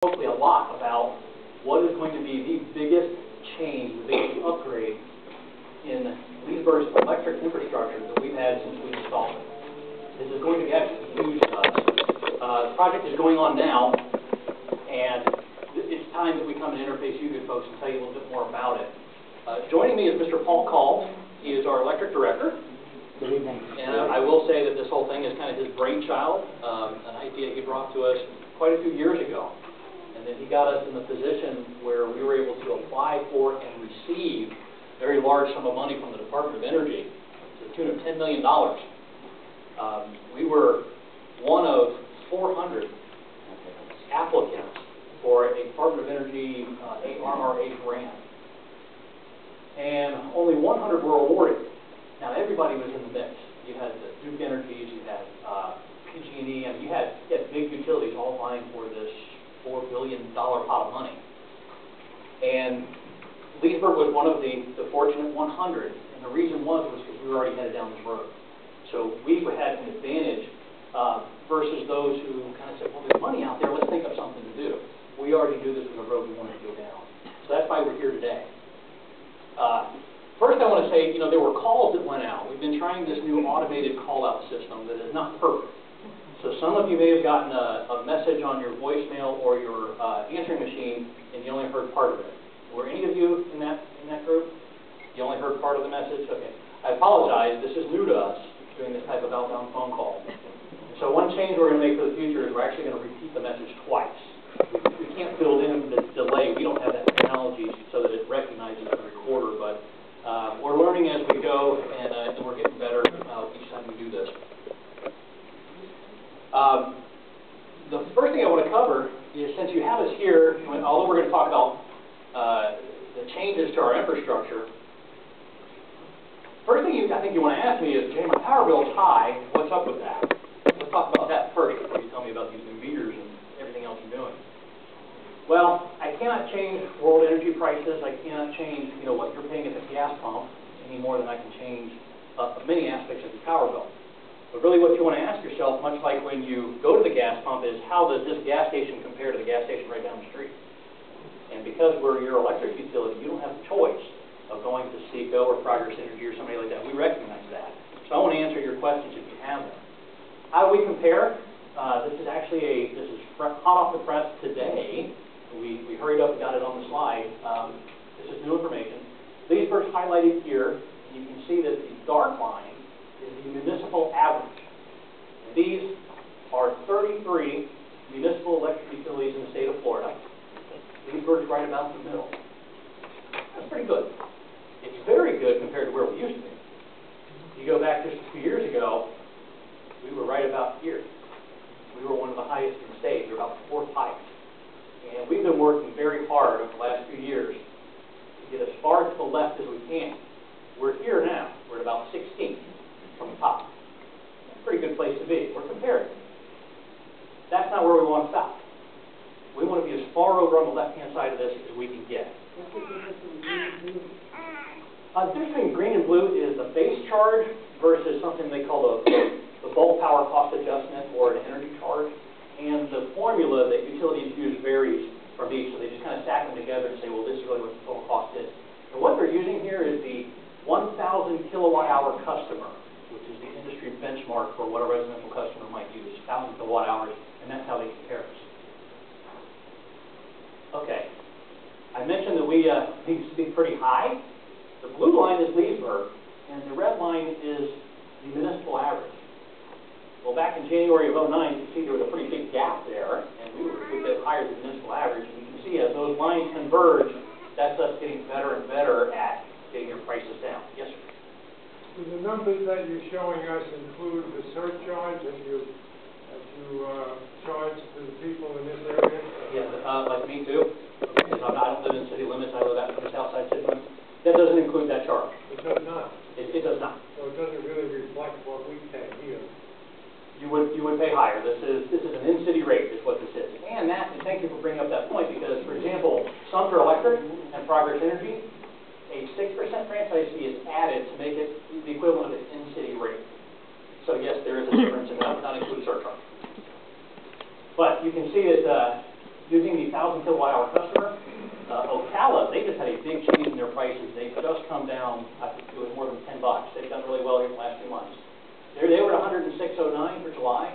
hopefully a lot about what is going to be the biggest change, the biggest upgrade in Leesburg's electric infrastructure that we've had since we installed it. This is going to be actually huge to us. The project is going on now, and it's time that we come and interface you good folks and tell you a little bit more about it. Joining me is Mr. Paul Call. He is our electric director. Good evening. And I will say that this whole thing is kind of his brainchild, an idea he brought to us quite a few years ago. And then he got us in the position where we were able to apply for and receive a very large sum of money from the Department of Energy to the tune of $10 million. We were one of 400 applicants for a Department of Energy ARRA grant. And only 100 were awarded. Now, everybody was in the mix. You had the Duke Energies, you had PG&E, and you had big utilities all vying for this $4 billion pot of money. And Leesburg was one of the fortunate 100, and the reason was because we were already headed down this road. So we had an advantage versus those who kind of said, well, there's money out there, let's think of something to do. We already knew this was a road we wanted to go down. So that's why we're here today. First, I want to say, there were calls that went out. We've been trying this new automated call-out system that is not perfect. So some of you may have gotten a message on your voicemail or your answering machine, and you only heard part of it. Were any of you in that group? You only heard part of the message? Okay. I apologize. This is new to us, doing this type of outbound phone call. So one change we're going to make for the future is we're actually going to repeat the message twice. We can't build in the delay. We don't have that technology so that it recognizes the recorder, but we're learning as we go, and we're getting better each time we do this. The first thing I want to cover is, since you have us here, although we're going to talk about the changes to our infrastructure, first thing I think you want to ask me is, Jay, my power bill is high. What's up with that? Let's talk about that first before you tell me about these new meters and everything else you're doing. Well, I cannot change world energy prices. I cannot change, what you're paying at the gas pump any more than I can change many aspects of your power bill. But really what you want to ask yourself, much like when you go to the gas pump, is how does this gas station compare to the gas station right down the street? And because we're your electric utility, you don't have a choice of going to SECO or Progress Energy or somebody like that. We recognize that. So I want to answer your questions if you have them. How do we compare? This is hot off the press today. We hurried up and got it on the slide. This is new information. Leesburg's highlighted here, and you can see that the dark line is the municipal average. And these are 33 municipal electric utilities in the state of Florida. Leesburg's right about the middle. That's pretty good. It's very good compared to where we used to be. You go back just a few years ago, we were right about here. We were one of the highest in the state. We were about the fourth highest. And we've been working very hard over the last few years to get as far to the left as we can. We're here now. We're at about 16th from the top. That's a pretty good place to be. We're comparing. That's not where we want to stop. We want to be as far over on the left-hand side of this as we can get. The difference between green and blue is the base charge versus something they call the bulk power cost adjustment, or an energy charge. And the formula that utilities use varies from each, so they just kind of stack them together and say, well, this is really what the total cost is. And what they're using here is the 1,000 kilowatt-hour customer, which is the industry benchmark for what a residential customer might use, 1,000 kilowatt-hours, and that's how they compare us. Okay. I mentioned that we need to be pretty high. The blue line is Leesburg, and the red line is the municipal average. Well, back in January of '09, you can see there was a pretty big gap there, and we were a bit higher than the municipal average. And you can see as those lines converge, that's us getting better and better at getting your prices down. Yes, sir? Do the numbers that you're showing us include the surcharge that you charge to the people in this area? Yeah, like me too. Because I don't live in city limits. I live out in the south side city limits. That doesn't include that charge. It does not? It does not. So it doesn't really reflect what we pay here. You would pay higher. This is an in-city rate is what this is. And thank you for bringing up that point, because, for example, Sumter Electric and Progress Energy, a 6% franchise fee is added to make it the equivalent of an in-city rate. So yes, there is a difference, and that does not include surcharge. But you can see that using the 1,000 kilowatt hour customer, Ocala, they just had a big change in their prices. They've just come down, I think it was more than $10. They've done really well here in the last few months. They were at 106.09 for July.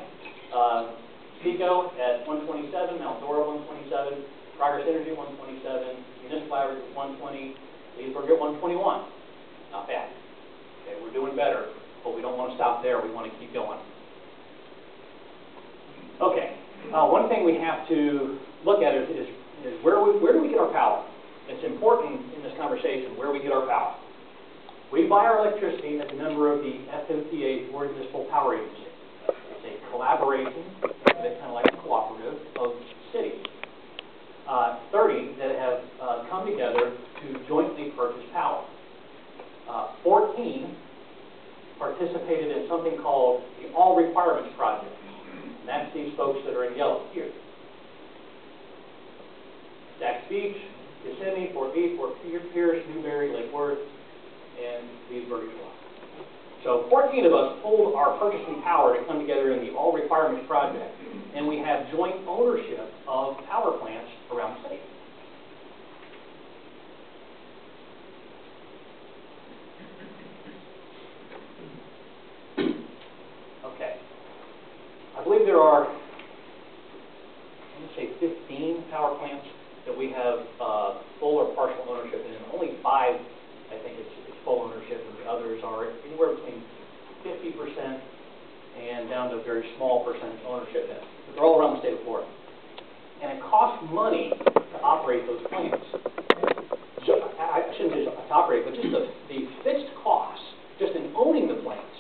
Pico at 127, Mount Dora 127, Progress Energy 127, Municipal Average at 120, Leesburg at 121. Not bad. Okay, we're doing better, but we don't want to stop there. We want to keep going. Okay, one thing we have to look at is where do we get our power? It's important in this conversation where we get our power. We buy our electricity as a member of the FMPA, or Municipal Power Agency. It's a collaboration, kind of like a cooperative of cities. 30 that have come together to jointly purchase power. 14 participated in something called the All Requirements Project. And that's these folks that are in yellow here. Dax Beach, Kissimmee, Fort Meade, Fort Pierce, Newberry, Lake Worth, and Leesburg FL. So 14 of us pulled our purchasing power to come together in the All Requirements Project, and we have joint ownership of power plants around the state. Okay. I believe there are, I'm going to say 15 power plants that we have full or partial ownership in. Only 5, I think, it's full ownership, and the others are anywhere between 50% and down to a very small percentage ownership in. But they're all around the state of Florida. And it costs money to operate those plants. I shouldn't say to operate, but just the fixed costs, just in owning the plants.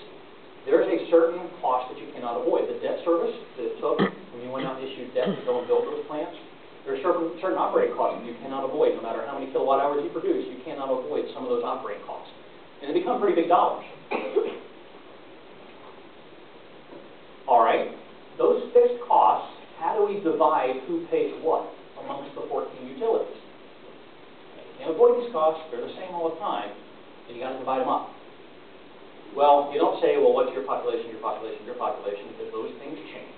There is a certain cost that you cannot avoid. The debt service that it took when you went out and issued debt to go and build those plants. There are certain operating costs that you cannot avoid. No matter how many kilowatt hours you produce, you cannot avoid some of those operating costs. And they become pretty big dollars. All right. Those fixed costs, how do we divide who pays what amongst the 14 utilities? You can't avoid these costs. They're the same all the time. And you got to divide them up. Well, you don't say, well, what's your population, your population, your population, because those things change.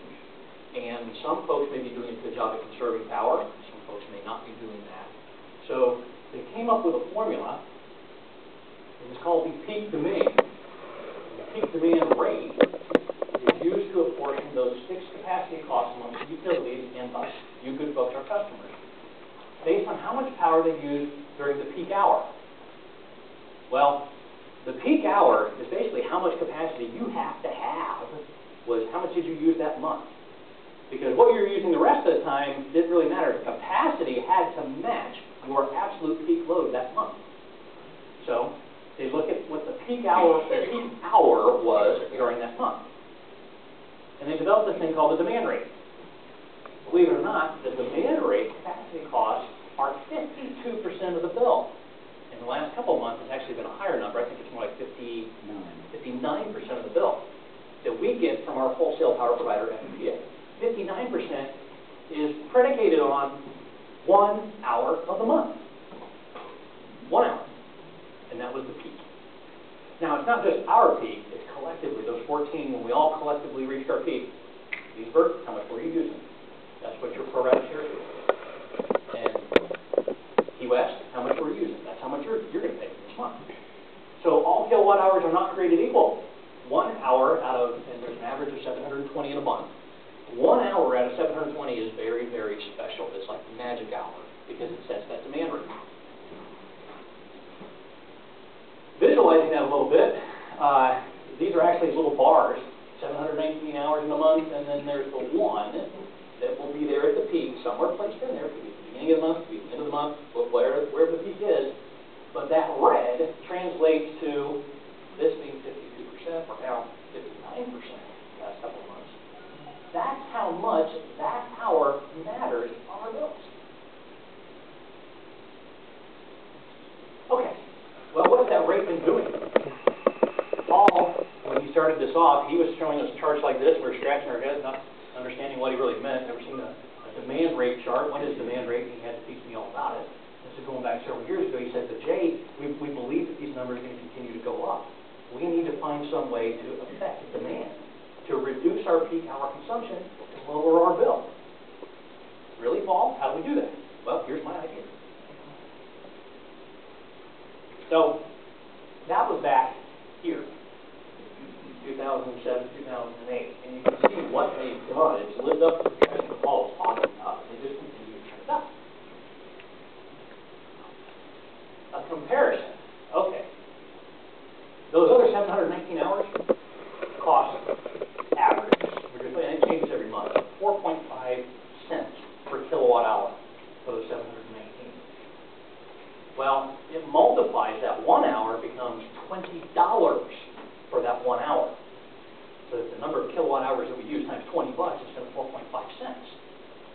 And some folks may be doing a good job at conserving power. Some folks may not be doing that. So they came up with a formula. It was called the peak demand. The peak demand rate is used to apportion those fixed capacity costs amongst utilities and us, you good folks, our customers, based on how much power they use during the peak hour. Well, the peak hour is basically how much capacity you have to have, was how much did you use that month. Because what you're using the rest of the time didn't really matter. The capacity had to match your absolute peak load that month. So they look at what the peak hour was during that month. And they developed this thing called the demand rate. Believe it or not, the demand rate capacity costs are 52% of the bill. In the last couple of months, it's actually been a higher number. I think it's more like 59% of the bill that we get from our wholesale power provider, FMPA. 59% is predicated on 1 hour of the month. 1 hour. And that was the peak. Now, it's not just our peak, it's collectively, those 14, when we all collectively reached our peak. Leesburg, how much were you using? That's what your pro rata share is. And Key West, how much were you using? That's how much you're going to pay this month. So all kilowatt hours are not created equal. 1 hour out of, and there's an average of 720 in a month. 1 hour out of 720 is very, very special. It's like the magic hour because it sets that demand rate. Visualizing that a little bit, these are actually little bars, 719 hours in a month, and then there's the one that will be there at the peak, somewhere placed in there, could be the beginning of the month, could be the end of the month, wherever the peak is. But that red translates to this being 52%, or now 59% the last couple of months. That's how much that power matters on our bills. Okay, well, what has that rate been doing? Paul, when he started this off, he was showing us charts like this. We were scratching our heads, not understanding what he really meant. Never seen a demand rate chart. What is demand rate? He had to teach me all about it. This is going back several years ago. He said, but Jay, we believe that these numbers are going to continue to go up. We need to find some way to affect demand, to reduce our peak hour consumption, to lower our bill. Really, Paul? How do we do that? Well, here's my idea. So that was back here, 2007, 2008. And you can see what they've done. It's lived up to the tradition that Paul was talking about. They just continue to turn it up. A comparison. Okay. Those other 719 hours cost average, and it changes every month, 4.5 cents per kilowatt hour for those 719. Well, it multiplies that 1 hour becomes $20 for that 1 hour. So the number of kilowatt hours that we use times 20 bucks instead of 4.5 cents.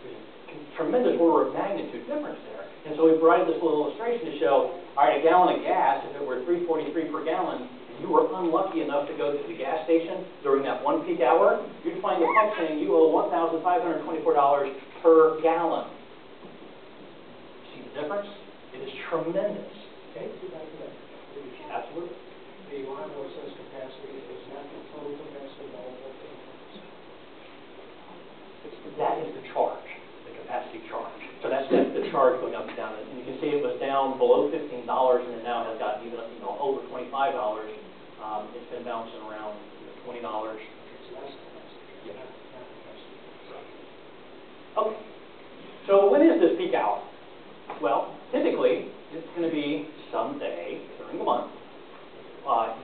There's a tremendous order of magnitude difference there. And so we provided this little illustration to show, all right, a gallon of gas, if it were $3.43 per gallon, and you were unlucky enough to go to the gas station during that one peak hour, you'd find the pump saying you owe $1,524 per gallon. See the difference? It is tremendous. Okay? Absolutely. The line where it says capacity, is that the total capacity of all the That is the charge, the capacity charge. So that's the charge going up and down. And you can see it was down below $15 and it now has gotten even over $25. It's been bouncing around $20. So that's capacity. Yeah. Okay. So when is this peak hour? Well, typically, it's going to be someday during the month.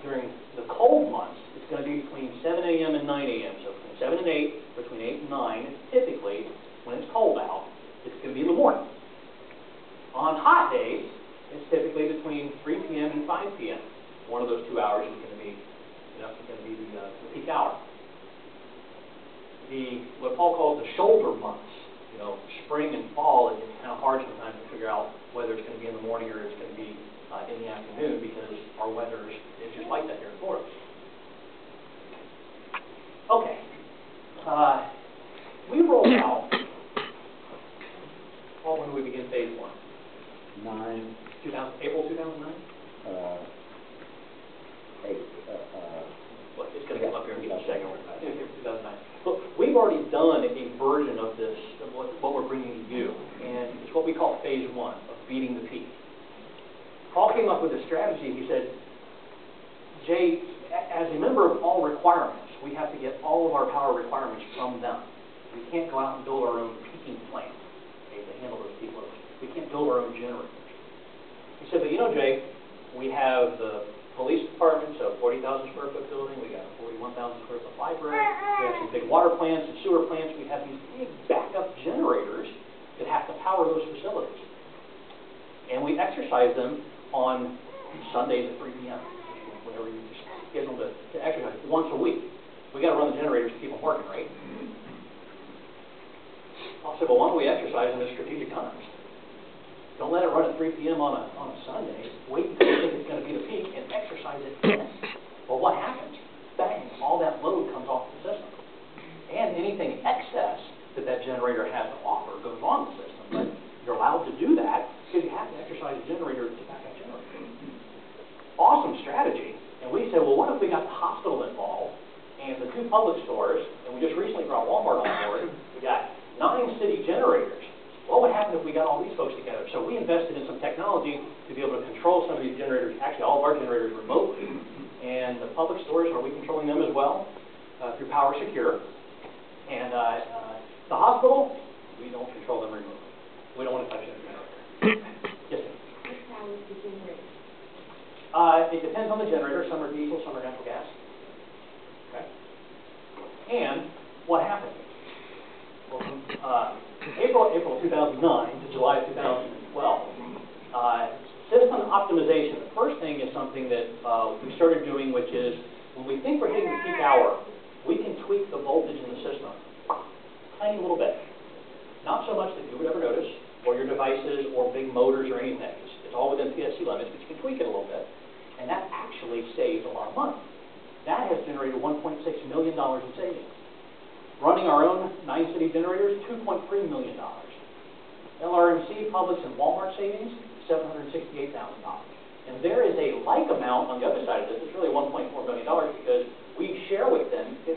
During the cold months, it's going to be between 7 a.m. and 9 a.m. So between 7 and 8, between 8 and 9, typically, when it's cold out, it's going to be in the morning. On hot days, it's typically between 3 p.m. and 5 p.m. One of those 2 hours is going to be, the peak hour. What Paul calls the shoulder months, spring and fall, it's kind of hard sometimes to figure out whether it's going to be in the morning or it's going to be in the afternoon because our weather is just like that here in Florida. Okay. We rolled out, Paul, when did we begin phase 1? April 2009? 8. Well, it's going to come up here in just a second. 2009. Look, we've already done a version of this, of what we're bringing to you, and it's what we call phase 1 of beating the peak. Paul came up with a strategy. He said, Jay, as a member of all requirements, we have to get all of our power requirements from them. We can't go out and build our own peaking plant to handle those peak loads. We can't build our own generators. He said, but Jay, we have the police department, so 40,000 square foot building. We got a 41,000 square foot library. We have some big water plants and sewer plants. We have these big backup generators that have to power those facilities. And we exercise them on Sundays at 3 p.m. Whenever you just get them to exercise once a week. We got to run the generators to keep them working, right? I said, well, why don't we exercise them at strategic times? Don't let it run at 3 p.m. on a Sunday. Wait until you think it's going to be the peak and exercise it then. Well, what happens? Bang, all that load comes off the system. And anything excess that generator has to offer goes on the system. But you're allowed to do that because you have to exercise a generator to back up generator. Awesome strategy. And we said, well, what if we got the hospital involved and the 2 public stores, and we just recently brought Walmart on board. We got 9 city generators. What would happen if we got all these folks together? So we invested in some technology to be able to control some of these generators, actually all of our generators remotely. And the public stores, are we controlling them as well through Power Secure? And the hospital, we don't control them remotely. We don't want to touch their generator. Yes, sir? What power is the generator? It depends on the generator. Some are diesel, some are natural gas. Okay. And what happened? Well, from April 2009 to July 2012, system optimization. The first thing is something that we started doing, which is when we think we're hitting the peak hour, we can tweak the voltage in the system a tiny little bit. Not so much that you would ever notice, or your devices, or big motors, or anything. It's all within PSC limits, but you can tweak it a little bit. And that actually saves a lot of money. That has generated $1.6 million in savings. Running our own 9-city generators, $2.3 million. LRMC, Publix, and Walmart savings, $768,000. And there is a like amount on the other side of this. It's really $1.4 million because we share with them 50%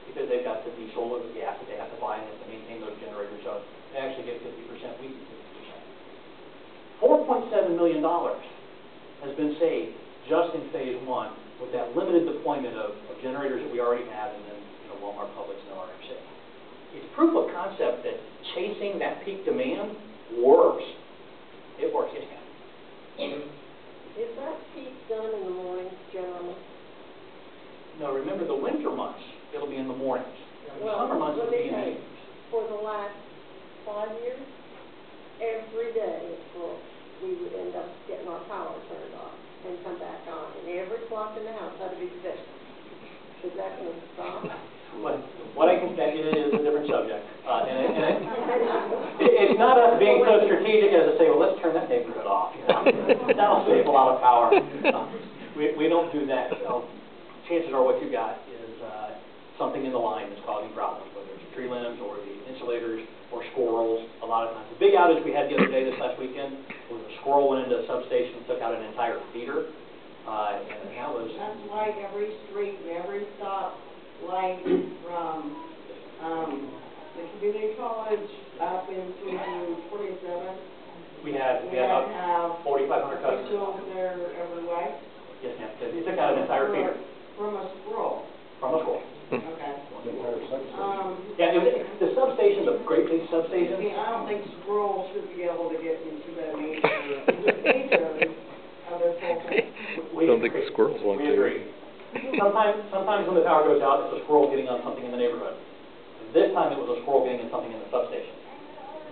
because they've got the diesel or the gas that they have to buy and have to maintain those generators, so they actually get 50%, we get 50%. $4.7 million has been saved just in phase one with that limited deployment of generators that we already have and then Walmart, Publix, and RFC. It's proof of concept that chasing that peak demand works. It works, yes, ma'am. Is that peak done in the mornings generally? No, remember the winter months, it'll be in the mornings. The Well, summer months, it'll let be me in the tell you, evenings. for the last 5 years, every day at school, we would end up getting our power turned off and come back on, and every clock in the house had to be fixed. Is that going to stop? What I can tell you is a different subject. It's not us being so strategic as to say, well, let's turn that neighborhood off. That'll save a lot of power. We don't do that. So chances are what you got is something in the line that's causing problems, whether it's tree limbs or the insulators or squirrels. A lot of times. The big outage we had the other day, this last weekend, was a squirrel went into a substation and took out an entire feeder. And that was... That's like every street and every stop light from the community college up into 27. We had about 4,500 customers. Officials there every way? Yes, ma'am. It took out an entire feeder. From a squirrel? From a squirrel. Okay. Yeah, it was the substation, the great big substation. See, I don't think squirrels should be able to get into the nature of their whole thing. I don't think the squirrels want to. We agree. Sometimes when the power goes out, it's a squirrel getting on something in the neighborhood. This time it was a squirrel getting on something in the substation.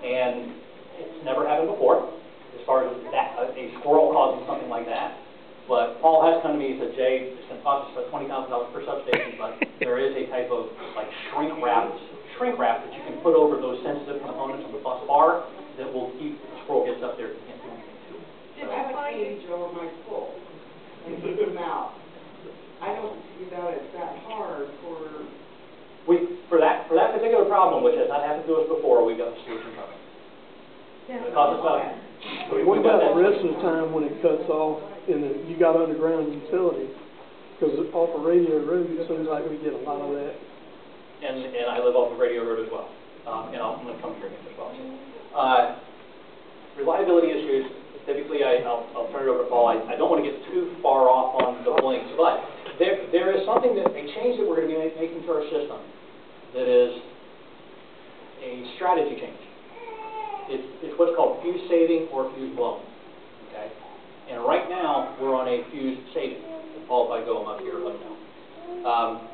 And it's never happened before, as far as that, a squirrel causing something like that. But Paul has come to me and said, Jay, it's going to cost us about $20,000 per substation, but there is a type of like shrink wrap that you can put over those sensitive components on the bus bar that will keep the squirrel gets up there and can't do anything to it. So I have a cage over my pool and keep them out. I don't see that it's that hard for that particular problem, which has not happened to us before, we've got a solution coming. It costs us about. What about the rest of the time when it cuts off and you got underground utility? Because off of Radio Road, it seems like we get a lot of that. And I live off of Radio Road as well. And I'm going to come here again as well. Reliability issues, typically I'll turn it over to Paul. I don't want to get too far off on the blinks, but there is something a change that we're going to be making to our system that is a strategy change. It's what's called fuse saving or fuse blowing. Okay? And right now, we're on a fuse saving. And Paul, if I go up here, let me know.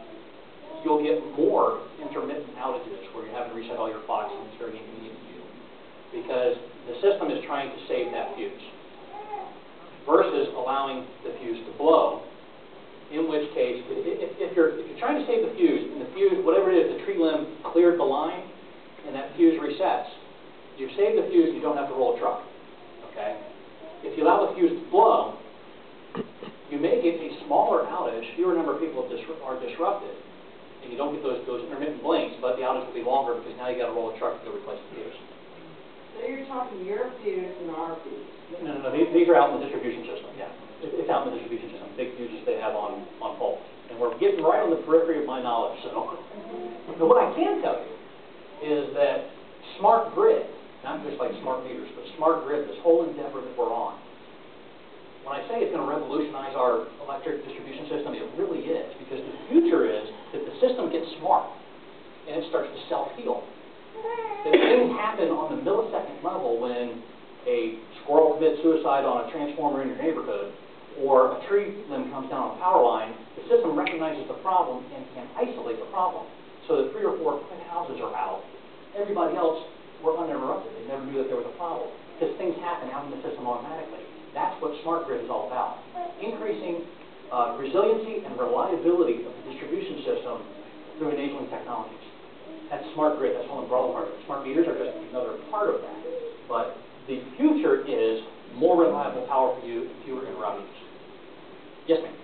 You'll get more intermittent outages where you're having to reset all your clocks and it's very inconvenient to you. Because the system is trying to save that fuse versus allowing the fuse to blow. In which case, if you're trying to save the fuse, and the fuse, whatever it is, the tree limb cleared the line, and that fuse resets, you save the fuse, you don't have to roll a truck. Okay? If you allow the fuse to blow, you may get a smaller outage, fewer number of people are disrupted, and you don't get those intermittent blinks, but the outage will be longer because now you got to roll a truck to go replace the fuse. So you're talking your fuse and our fuse? No. These are out in the distribution system, yeah. It's out in the distribution system, big fuses they have on poles. And we're getting right on the periphery of my knowledge, so. But what I can tell you is that smart grid, not just like smart meters, but smart grid, this whole endeavor that we're on, when I say it's going to revolutionize our electric distribution system, it really is, because the future is that the system gets smart and it starts to self-heal. That things happen on the millisecond level when a squirrel commits suicide on a transformer in your neighborhood or a tree limb comes down on a power line, the system recognizes the problem and can isolate the problem. So that 3 or 4 quick houses are out. Everybody else were uninterrupted. They never knew that there was a problem because things happen out in the system automatically. That's what smart grid is all about. Increasing resiliency and reliability of the distribution system through enabling technologies. That's smart grid. That's one umbrella part of it. Smart meters are just another part of that. But the future is more reliable power for you and fewer interruptions. Yes, ma'am.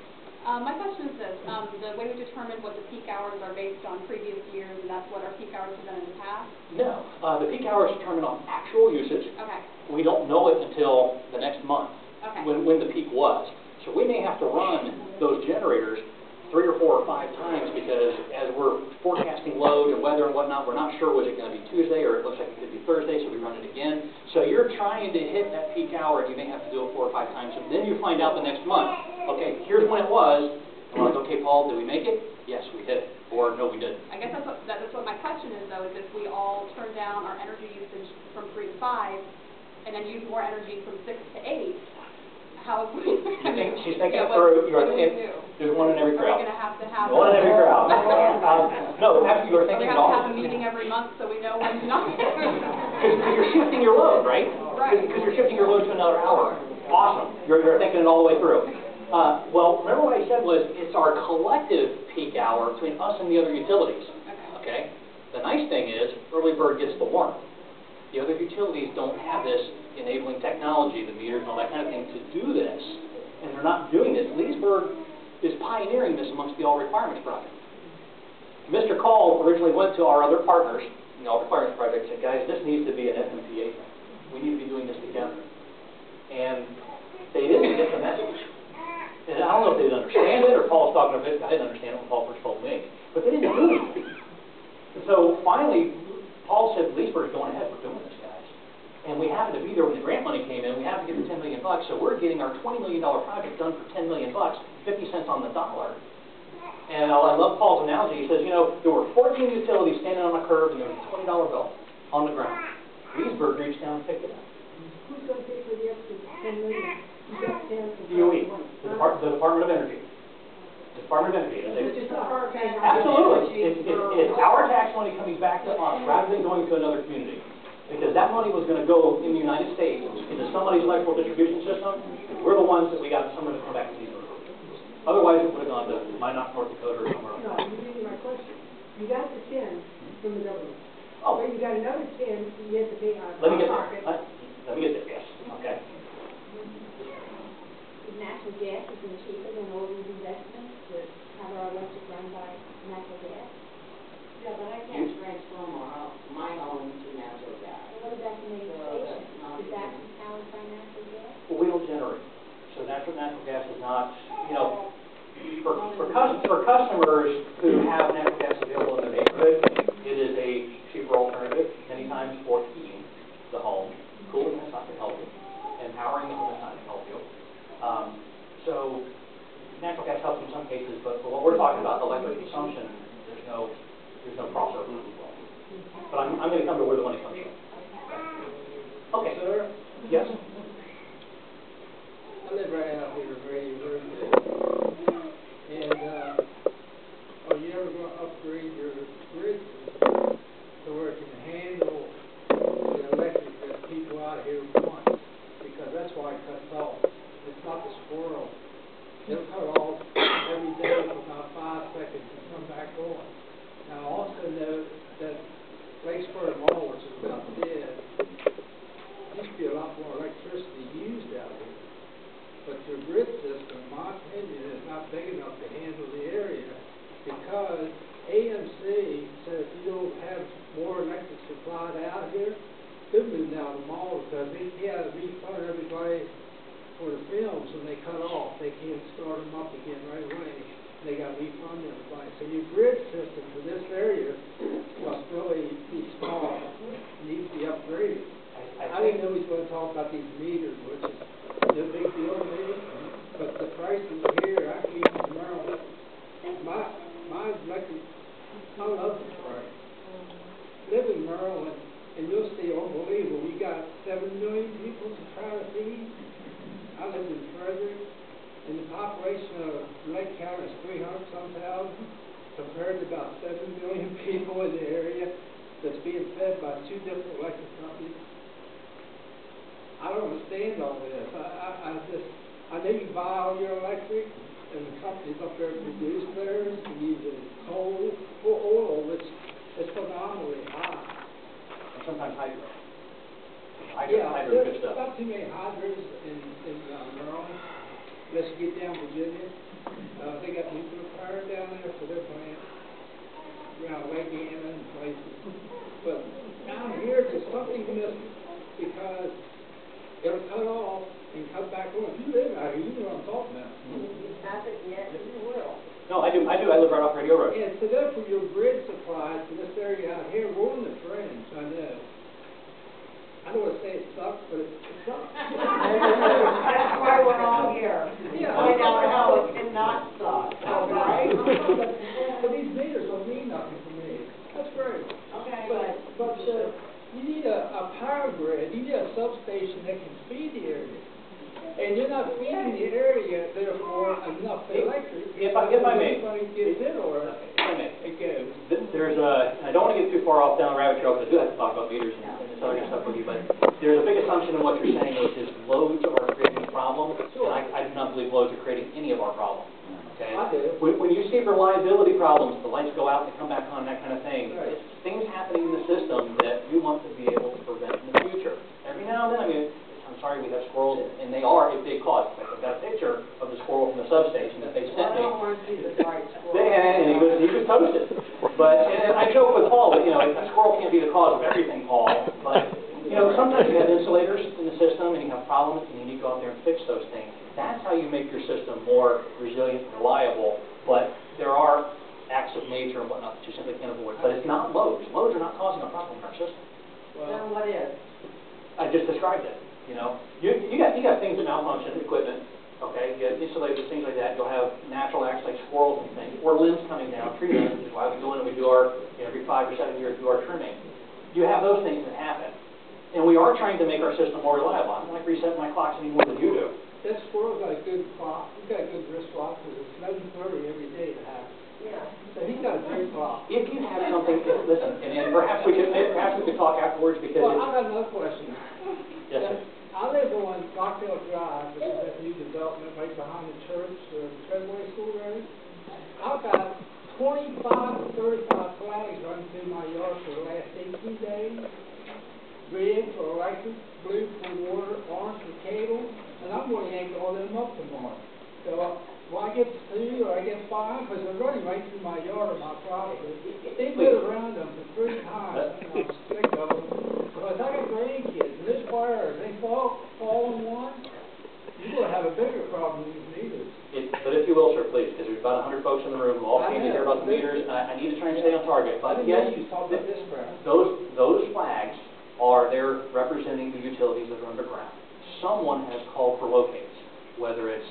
My question is this. The way we determine what the peak hours are based on previous years, and that's what our peak hours have been in the past? No. The peak hours are determined on actual usage. Okay. We don't know it until the next month, Okay. when the peak was. So we may have to run those generators 3 or 4 or 5 times because as we're forecasting So you're trying to hit that peak hour, and you may have to do it 4 or 5 times, and then you find out the next month, okay, here's when it was, and we're like, okay, Paul, did we make it? Yes, we hit it, or no, we didn't. I guess that's what my question is, though, is if we all turn down our energy usage from 3 to 5, and then use more energy from 6 to 8, how is She's thinking it through. There's one in every crowd. Are we going to have one in every crowd. No, actually, you're thinking we it have all. to have a meeting every month so we know when to not. Because you're shifting your load, right? Right. Because you're shifting your load to another hour. Awesome. You're thinking it all the way through. Well, remember what I said was it's our collective peak hour between us and the other utilities. Okay? The nice thing is early bird gets the worm. The other utilities don't have this enabling technology, the meters and all that kind of thing, to do this. And they're not doing this. Leesburg is pioneering this amongst the All Requirements Project. Mr. Call originally went to our other partners in the All Requirements Project and said, guys, this needs to be an FMPA thing. We need to be doing this together. And they didn't get the message. And I don't know if they didn't understand it, or Paul's talking about it. I didn't understand it when Paul first told me. But they didn't do anything. And so finally, Paul said, Leesburg's going ahead. We're doing this, guys. And we happened to be there when the grant money came in. We happened to get the $10 million, so we're getting our $20 million project done for $10 million, 50 cents on the dollar. And I love Paul's analogy. He says, you know, there were 14 utilities standing on a curb, and there was a $20 bill on the ground. Leesburg reached down and picked it up. Who's going to pay for the extra $10 million? You got 10. DOE, the Department of Energy. The Department of Energy. It's just our tax. Absolutely. It's our tax money coming back to us rather than going to another community. Because that money was going to go in the United States into somebody's electrical distribution system. We're the ones that we got someone to come back to these. Otherwise, it would have gone to Minot, North Dakota, or somewhere else. No, you didn't answer my question. You got the 10 from the government. Oh. But you got another 10 you have to pay out of Let me get pocket. there. Let me get there, yes. Okay. Natural gas has been cheaper than all these investments to have our electric run by natural gas. Yeah, but I can't transform my home to natural gas. What about the main So station? that's not Is that even- powered by natural gas? Well, we don't generate. So natural gas is not, you know, for customers who have natural gas available in their neighborhood, it is a cheaper alternative, many times for heating the home. Cooling that's not going to help you, and powering the home that's not going to help you. So natural gas helps in some cases, but for what we're talking about, electric consumption, there's no crossover. But I'm going to come to where the money comes from. Okay. Sir? Yes. I live right out here in Radio Road. And are you ever going to upgrade your grid system to where it can handle the electric that people out here want? Because that's why it cuts off. It's not the squirrel. It'll cut off every day for about 5 seconds and come back on. Now, I also know that Leesburg Mall, which is about dead, used to be a lot more electricity used out here. But your grid system, in my opinion, is not big enough to handle the area because AMC said if you don't have more electric supplied out here, they're moving out of the mall because they had to refund everybody for the films when they cut off. They can't start them up again right away. They got to refund everybody. So your grid system for this area must really be small. It needs to be upgraded. I didn't know he was going to talk about these meters, which is no big deal to me, but the prices here, I keep in Maryland. My electric, I love the price. Live in Maryland, and you'll see unbelievable. We got 7 million people to try to feed. I live in Frederick, and the population of Lake County is 300-some thousand, compared to about 7 million people in the area that's being fed by 2 different electric companies. I don't understand all this. I know you buy all your electric, and the companies up there produce theirs, and using coal or oil, which is phenomenally high. And sometimes hydro. Hydro is good stuff. Not too many hydros in Maryland, unless you get down Virginia. They got nuclear power down there for their plant, around Lake Anna and places. But down here, there's something missing, because it'll cut off and cut back on. If you live out here, you know what I'm talking about. Haven't yet, you will. No, I do. I live right off Radio Road. And so therefore, your grid supplies for this area out here, we're on the fringe, I know. I don't want to say it sucks area, you need a substation that can feed the area. And you're not feeding the area, therefore, enough electric. If I may. Everybody gets it, or If I may. it goes. There's I don't want to get too far off down the rabbit trail, because I do have to talk about meters and this other stuff with you, but there's a big assumption in what you're saying, which is loads are creating a problem, and I do not believe loads are creating any of our problems. Okay? I do. When you see reliability problems, the lights go out, they come back on, that kind of thing, Right. it's things happening in the system that you want to be able to prevent in the future. Every now and then, I mean, I'm sorry, we have squirrels, and they are a big cause. I've got a picture of the squirrel from the substation that they sent me. I don't want to see the bright squirrel. And he was toasted. But, and I joke with Paul, that, you know, a squirrel can't be the cause of everything, Paul. But, you know, sometimes you have insulators in the system, and you have problems, and you need to go out there and fix those things. That's how you make your system more resilient and reliable. But there are acts of nature and whatnot that you simply can't avoid. But it's not loads. Loads are not causing a problem in our system. Then what is? I just described it. You know, you got things that malfunction, equipment, okay? You have insulators, things like that. You'll have natural acts like squirrels and things, or limbs coming down, tree limbs, which is why we go in and we do our, you know, every 5 or 7 years do our trimming. You have those things that happen, and we are trying to make our system more reliable. I don't like resetting my clocks any more than you do. That squirrel got a good clock, he's got a good wristwatch, because it's 11:30 every day to have. Yeah. So he's got a great clock. If you have something, listen, and perhaps we could talk afterwards, because Well, I got another question. yes, sir. I live on Rockdale Drive, which is that new development right behind the church, the February School Road. I've got 25 to 35 flags running through my yard for the last 18 days. Red for electric, blue for water, orange for cable, and I'm going to yank all them up tomorrow. So, will I get 2 or I get 5? Because they're running right through my yard and my property. They put around them for 3 times, and I'm sick of them. Because I got grandkids, and this wire, if they fall in one, you're going to have a bigger problem than these meters. But if you will, sir, please, because there's about 100 folks in the room who all came to hear about the meters, and I need to try and stay on target. But yes, those flags are there representing the utilities that are underground. Someone has called for locates, whether it's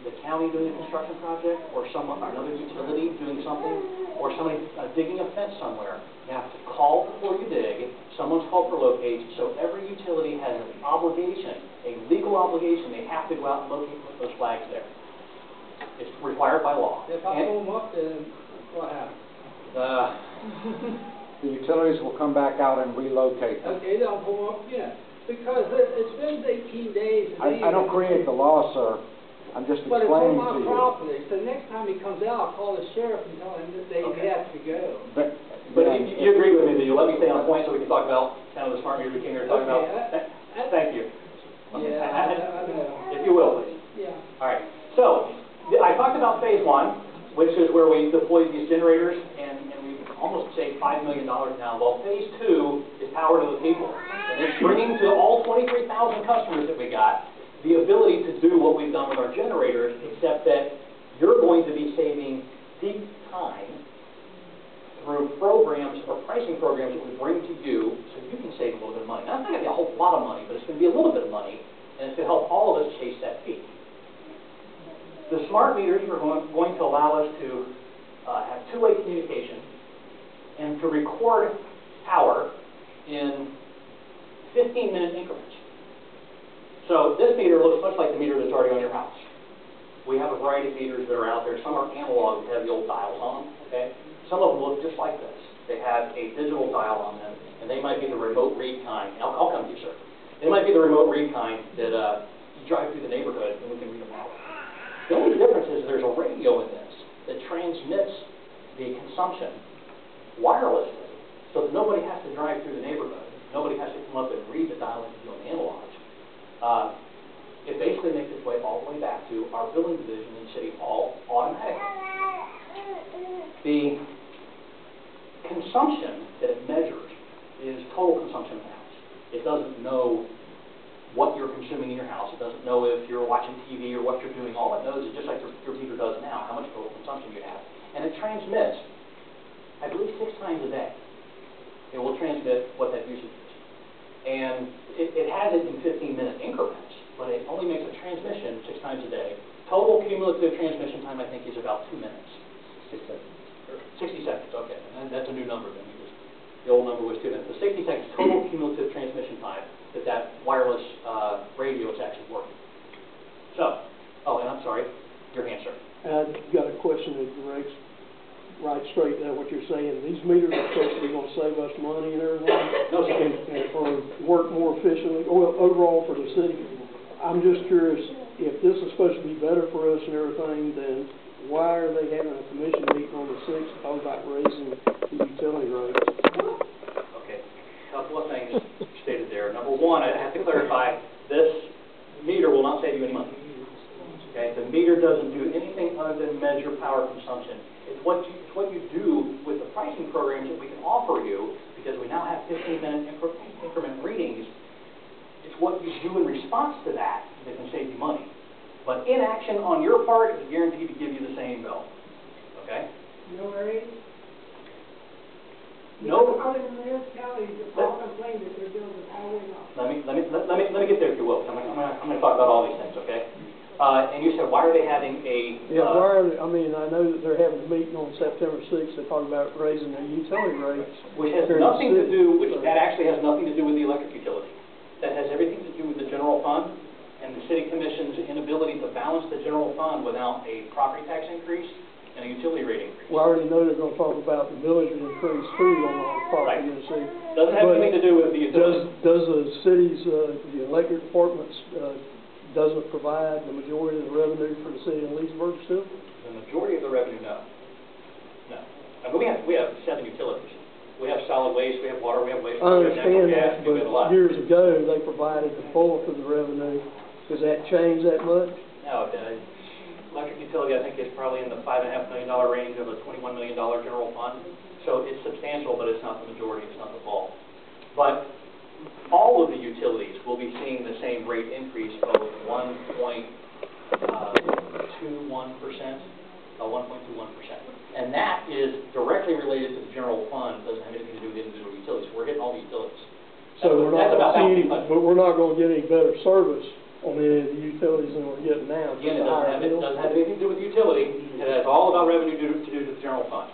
the county doing a construction project, or another utility doing something, or somebody digging a fence somewhere. You have to call before you dig. Someone's called for locates, so every utility has an obligation, a legal obligation. They have to go out and locate those flags there. It's required by law. If I pull them up, then what happens? The utilities will come back out and relocate them. Okay, they'll pull up again. Because it's been 18 days. I don't create the law, sir. I'm just But it's on explaining my to you. property, so next time he comes out, I'll call the sheriff and tell him that they have to go. But you agree with me that you let me stay on point so we can talk about kind of the smart meter we came here to talk about? Thank you. Yeah, I know. If you will, please. Yeah. All right. So, I talked about phase 1, which is where we deployed these generators, and we almost saved $5 million now. Well, phase 2 is power to the people. And it's bringing to all 23,000 customers that we got the ability to do what we've done with our generators, except that you're going to be saving peak time through programs or pricing programs that we bring to you, so you can save a little bit of money. Now, it's not going to be a whole lot of money, but it's going to be a little bit of money, and it's going to help all of us chase that peak. The smart meters are going to allow us to have two-way communication and to record power in 15-minute increments. So this meter looks much like the meter that's already on your house. We have a variety of meters that are out there. Some are analog that have the old dials on them, okay? Some of them look just like this. They have a digital dial on them, and they might be the remote read kind. I'll come to you, sir. They might be the remote read kind that you drive through the neighborhood and we can read them out. The only difference is there's a radio in this that transmits the consumption wirelessly, so that nobody has to drive through the neighborhood. Nobody has to come up and read the dial like you do on the analog. It basically makes its way all the way back to our billing division in City Hall automatically. The consumption that it measures is total consumption of the house. It doesn't know what you're consuming in your house. It doesn't know if you're watching TV or what you're doing. All it knows is just like your meter does now, how much total consumption you have. And it transmits, I believe, 6 times a day. It will transmit what that usage is. And it has it in 15-minute increments, but it only makes a transmission 6 times a day. Total cumulative transmission time, I think, is about 2 minutes. 60 seconds, okay. And that's a new number then, because the old number was 2 minutes. So 60 seconds total cumulative transmission time that saying these meters are supposed to be gonna save us money and everything? No, sir. Or work more efficiently, or overall for the city? I'm just curious, if this is supposed to be better for us and everything, then why are they having a commission meeting on the 6th to talk about raising the utility rates? Okay, a couple of things stated there. Number one, I have to clarify, this meter will not save you any money. Okay, the meter doesn't do anything other than measure power consumption. It's what you do with the pricing programs that we can offer you, because we now have 15-minute increment readings. It's what you do in response to that that can save you money. But inaction on your part is guaranteed to give you the same bill. Okay? No raise? No. Other than municipalities, that all complain that their bills are highway off. Let me get there, if you will. I'm going to talk about all these things. Okay? And you said, why are they having a... I know that they're having a meeting on September 6th to talk about raising their utility rates. Which has nothing to do, that actually has nothing to do with the electric utility. That has everything to do with the general fund and the city commission's inability to balance the general fund without a property tax increase and a utility rate increase. Well, I already know they're going to talk about the millage increase too on our property in the city. Doesn't have anything to do with the utility. Does the city's, the electric departments, doesn't provide the majority of the revenue for the city of Leesburg still? The majority of the revenue, no. No. I mean, we have 7 utilities. We have solid waste, we have water, we have waste, I we have natural understand gas, that, we have a lot. but years ago, they provided the bulk of the revenue. Does that change that much? No, electric utility, I think, is probably in the $5.5 million range of a $21 million general fund. So it's substantial, but it's not the majority, it's not the bulk. But all of the utilities will be seeing the same rate increase of 1.21%. And that is directly related to the general fund, doesn't have anything to do with individual utilities. We're hitting all the utilities. So That's about balancing budget. but we're not going to get any better service on any of the utilities than we're getting now. Again, it doesn't have anything to do with the utility. It has all about revenue to do with the general fund.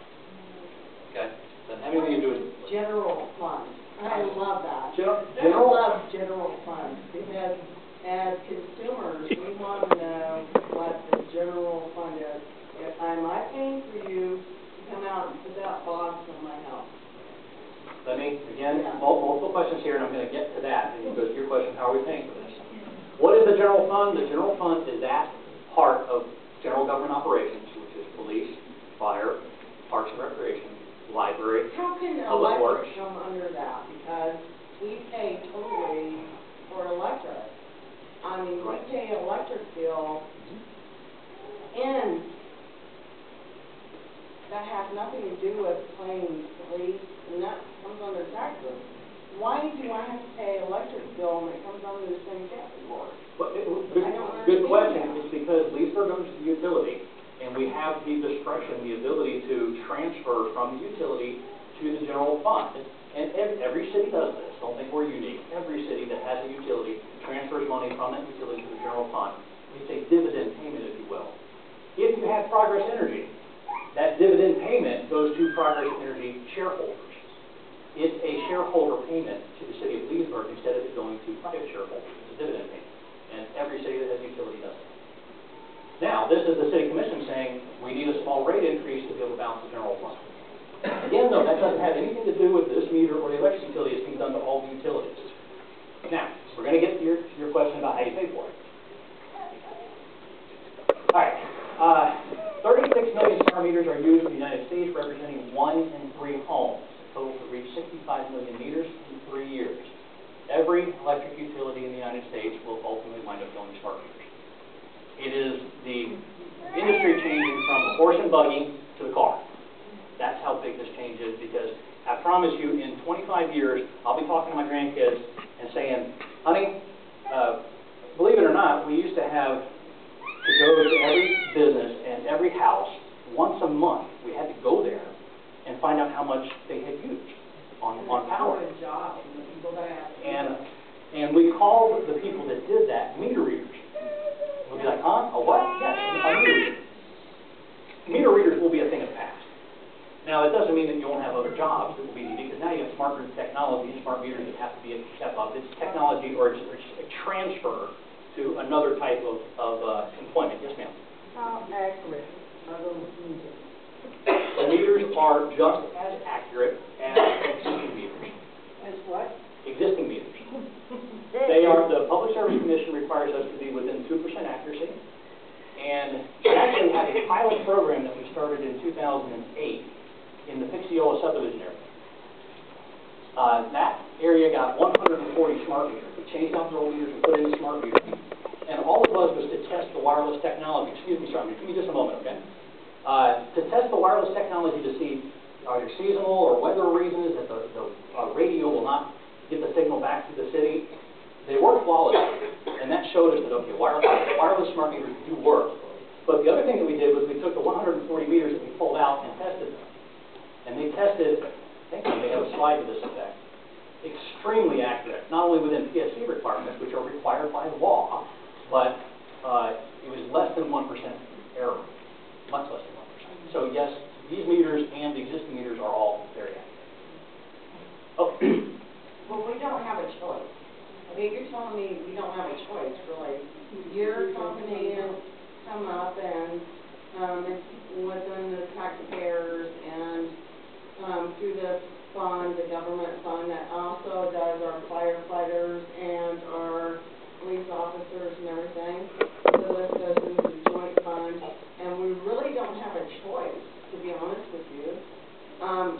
Okay? Doesn't have anything to do with General fund. I love that. I general. love general funds, because as consumers, we want to know what the general fund is. If I'm not paying for you to come out and put that box on my house. Let me, again, multiple questions here, and I'm going to get to that. And because your question, how are we paying for this? What is the general fund? The general fund is that part of general government operations, which is police, fire, parks and recreation, library, How can public works. electric come under that? Because we pay totally for electric. I mean, we pay electric bill, and that has nothing to do with paying police, and that comes under taxes. Why do I have to pay electric bill when it comes under the same category? Good question. It's because Leesburg owns the utility, and we have the discretion, the ability to transfer from the utility to the general fund. And every city does this. Don't think we're unique. Every city that has a utility transfers money from that utility to the general fund. It's a dividend payment, if you will. If you have Progress Energy, that dividend payment goes to Progress Energy shareholders. It's a shareholder payment to the city of Leesburg instead of it going to private shareholders. It's a dividend payment. And every city that has a utility does it. Now, this is the city commission saying we need a small rate increase to be able to balance the general fund. Again, though, that doesn't have anything to do with this meter or the electric utility. It's being done to all the utilities. Now, we're going to get to your question about how you pay for it. All right. 36 million smart meters are used in the United States, representing 1 in 3 homes. Total to reach 65 million meters in 3 years. Every electric utility in the United States will ultimately wind up going smart meters. It is the industry changing from the horse and buggy to the car. That's how big this change is, because I promise you, in 25 years, I'll be talking to my grandkids and saying, honey, believe it or not, we used to have to go to every business and every house once a month. We had to go there and find out how much they had used on power. And we called the people that did that meter readers. We'll be like, huh? A what? Yes, a meter reader. Meter readers will be a thing of the past. Now, it doesn't mean that you won't have other jobs that will be needed, because now you have smart grid technology and smart meters that have to be kept up. It's technology, or it's a transfer to another type of employment. Yes, ma'am? How accurate are those meters? The meter meters are just as accurate as existing meters. As what? Existing meters. They are, the Public Service Commission requires us to be within 2% accuracy. And we actually have a pilot program that we started in 2008 in the Pixiola subdivision area. That area got 140 smart meters. We changed out the old meters and put in the smart meters. And all it was to test the wireless technology. Excuse me, sorry, give me just a moment, okay? To test the wireless technology to see are there seasonal or weather reasons that the radio will not get the signal back to the city. They work flawlessly, and that showed us that, okay, wireless smart meters do work. But the other thing that we did was we took the 140 meters that we pulled out and tested them. And they tested, I think they have a slide to this effect, extremely accurate, not only within PSC requirements, which are required by law, but it was less than 1% error, much less than 1%. So yes, these meters and the existing meters are all very accurate. Okay. Well, we don't have a choice. I mean, you're telling me we don't have a choice, really. Your company has come up and it's within the taxpayers and through the fund, the government fund that also does our firefighters and our police officers and everything. So this goes into the joint fund, and we really don't have a choice, to be honest with you.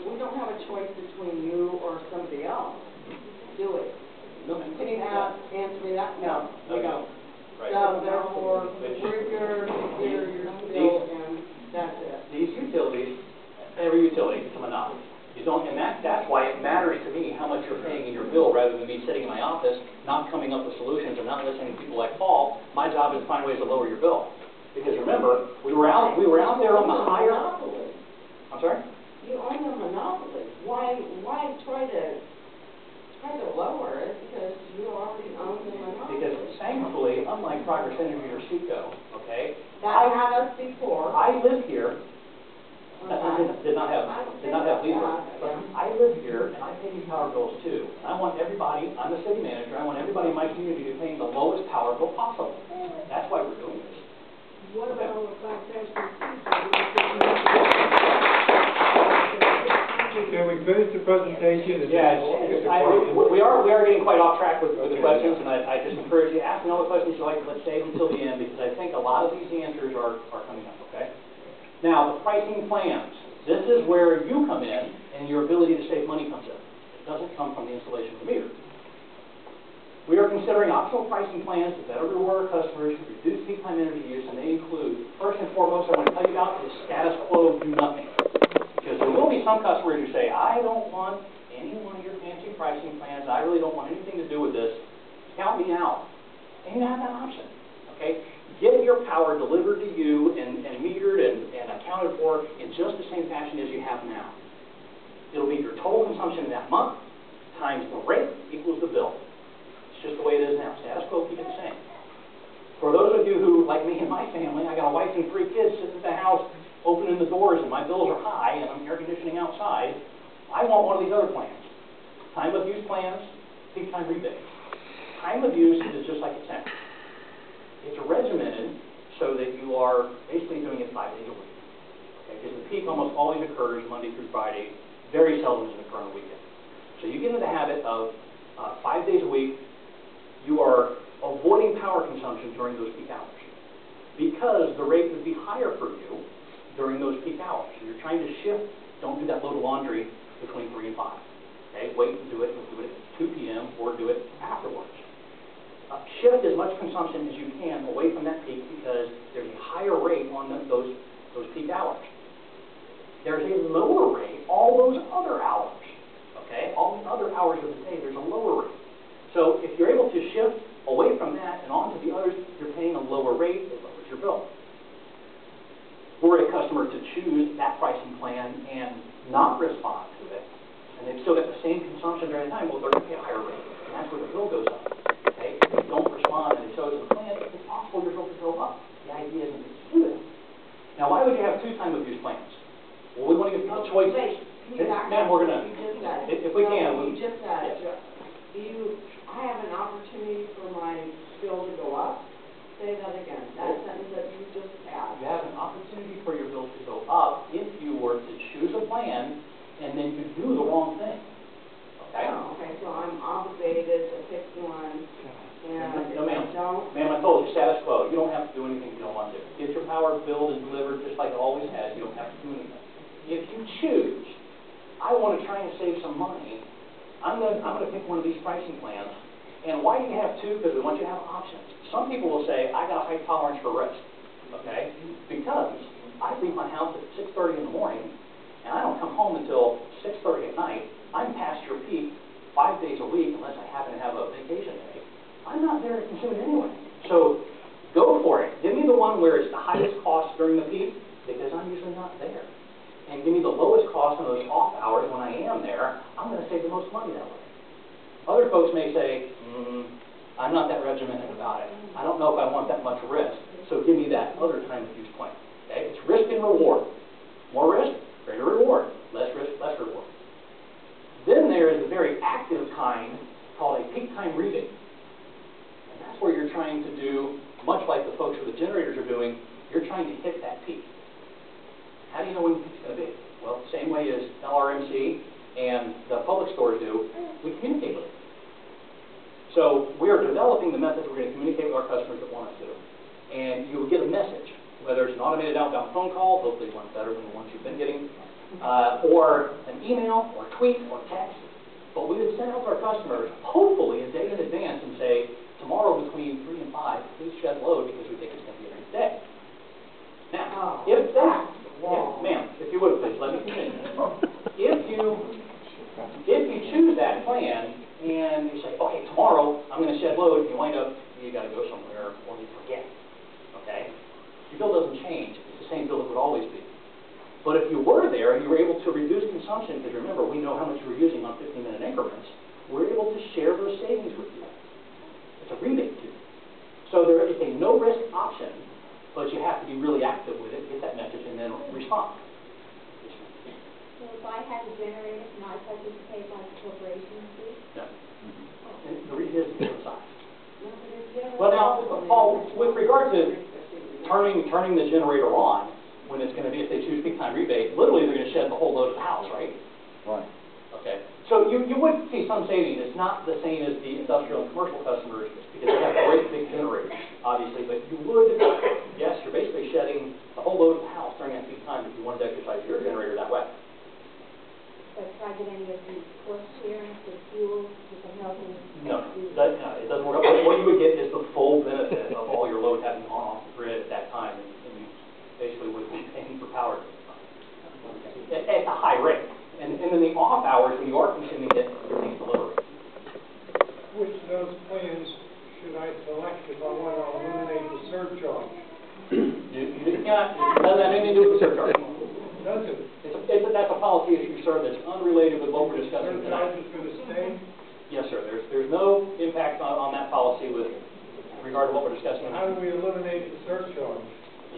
We don't have a choice between you or somebody else, do we? No. Can you answer me that? No, we don't. Right. So therefore, we're your bill, and that's it. These utilities, every utility, come enough. You don't, and that's why it matters to me how much you're paying in your bill rather than me sitting in my office, not coming up with solutions and not listening to people like Paul. My job is to find ways to lower your bill. Because remember, we were out there on the higher. Monopoly. I'm sorry? You own a monopoly. Why try to lower it because you already own the monopoly? Because thankfully, unlike Progress Energy or SECO, okay, That had us before. I live here. Did not have Leesburg. But I live here and I pay these power bills too. And I want everybody, I'm the city manager, I want everybody in my community to pay the lowest power bill possible. That's why we're doing this. What about all the fact that Can we finish the presentation? Yeah, we are getting quite off track with the questions, and I just encourage you to ask me all the questions you like, but save them until the end, because I think a lot of these answers are coming up, okay? Now, the pricing plans. This is where you come in, and your ability to save money comes in. It doesn't come from the installation of the meter. We are considering optional pricing plans to better reward our customers who reduce peak time energy use, and they include, first and foremost, I want to tell you about is status quo, do nothing. Because there will be some customers who say, I don't want any one of your fancy pricing plans, I really don't want anything to do with this, count me out. And you have that option, okay? Get your power delivered to you and metered and accounted for in just the same fashion as you have now. It'll be your total consumption that month times the rate equals the bill. It's just the way it is now. Status quo, keep it the same. For those of you who, like me and my family, I got a wife and 3 kids sitting at the house opening the doors and my bills are high and I'm air conditioning outside, I want one of these other plans. Time of use plans, peak time rebate. Time of use is just like it's sounds. It's regimented so that you are basically doing it 5 days a week. Okay? Because the peak almost always occurs Monday through Friday. Very seldom does it occur on the weekend. So you get into the habit of 5 days a week, you are avoiding power consumption during those peak hours. Because the rate would be higher for you during those peak hours. So you're trying to shift, don't do that load of laundry between 3 and 5. Okay? Wait and do it at 2 p.m. or do it afterwards. Shift as much consumption as you can away from that peak because there's a higher rate on those peak hours. There's a lower rate all those other hours. Okay? All the other hours of the day, there's a lower rate. So if you're able to shift away from that and onto the others, you're paying a lower rate, it lowers your bill. Were a customer to choose that pricing plan and not respond to it, and they've still got the same consumption during the time, well, they're going to pay a higher rate. And that's where the bill goes up. Okay? If you don't respond and they chose the plan, it's possible your bill could go up. The idea isn't to do that. Now, why would you have 2 time of use plans? Well, we want to give people choices. Ma'am, we're going to, if we can. You just said, I have an opportunity for my bill to go up. Say that again. That sentence that you just had. You have an opportunity for your bill to go up if you were to choose a don't. Ma'am, I told you, status quo. You don't have to do anything you don't want to. Get your power billed and delivered just like it always has. You don't have to do anything. If you choose, I want to try and save some money, I'm gonna pick one of these pricing plans. And why do you have two? Because we want you to have options. Some people will say, I got a high tolerance for risk, okay? Because I leave my house at 6:30 in the morning, and I don't come home until 6:30 at night. I'm past your peak 5 days a week, unless I happen to have a vacation day. I'm not there to consume it anyway. So go for it. Give me the one where it's the highest cost during the peak, because I'm usually not there. And give me the lowest cost in those off hours when I am there. I'm going to save the most money that way. Other folks may say, I'm not that regimented about it. I don't know if I want that much risk. So give me that other time of use plan. Okay? It's risk and reward. More risk, greater reward. Less risk, less reward. Then there is a very active kind called a peak time rebate. And that's where you're trying to do, much like the folks with the generators are doing, you're trying to hit that peak. How do you know when the peak's going to be? Well, same way as LRMC and the public stores do, we communicate with them. So we are developing the methods we're going to communicate with our customers that want us to. And you will get a message, whether it's an automated outbound phone call, hopefully one's better than the ones you've been getting, or an email, or tweet, or text. But we would send out to our customers, hopefully a day in advance, and say, tomorrow between 3 and 5, please shed load because we think it's going to be a nice day. Now, if that, ma'am, if you would please, let me continue. If you choose that plan, and you say, okay, tomorrow I'm going to shed load, and you wind up, you got to go somewhere, or you forget, okay? Your bill doesn't change. It's the same bill it would always be. But if you were there and you were able to reduce consumption, because remember, we know how much you were using on 15-minute increments, we're able to share those savings with you. It's a rebate to you. So there is a no-risk option, but you have to be really active with it, get that message, and then respond. So if I had a generator, can I participate like a corporation fee? No. And the reason is different size. Well, now, Paul, with regard to turning the generator on, when it's going to be, if they choose peak time rebate, literally they're going to shed the whole load of the house, right? Right. Okay. So you would see some savings. It's not the same as the industrial and commercial customers because they have great big generators, obviously. But you would, yes, you're basically shedding the whole load of the house during that peak time if you wanted to exercise your generator that way. So can I get any of the cost sharing for fuel with the help? No, it doesn't work. What you would get is the full benefit of all your load having gone off the grid at that time, and you basically would be paying for power at a high rate. And in the off hours, when you are consuming it, you're paying the low rate. Which of those plans should I select if I want to eliminate the surcharge? You cannot, it doesn't have anything to do with the surcharge. Does it? That's a policy issue, sir, that's unrelated with what we're discussing tonight. Surcharge is going to stay? Yes, sir. There's no impact on that policy with regard to what we're discussing. How do we eliminate the surcharge?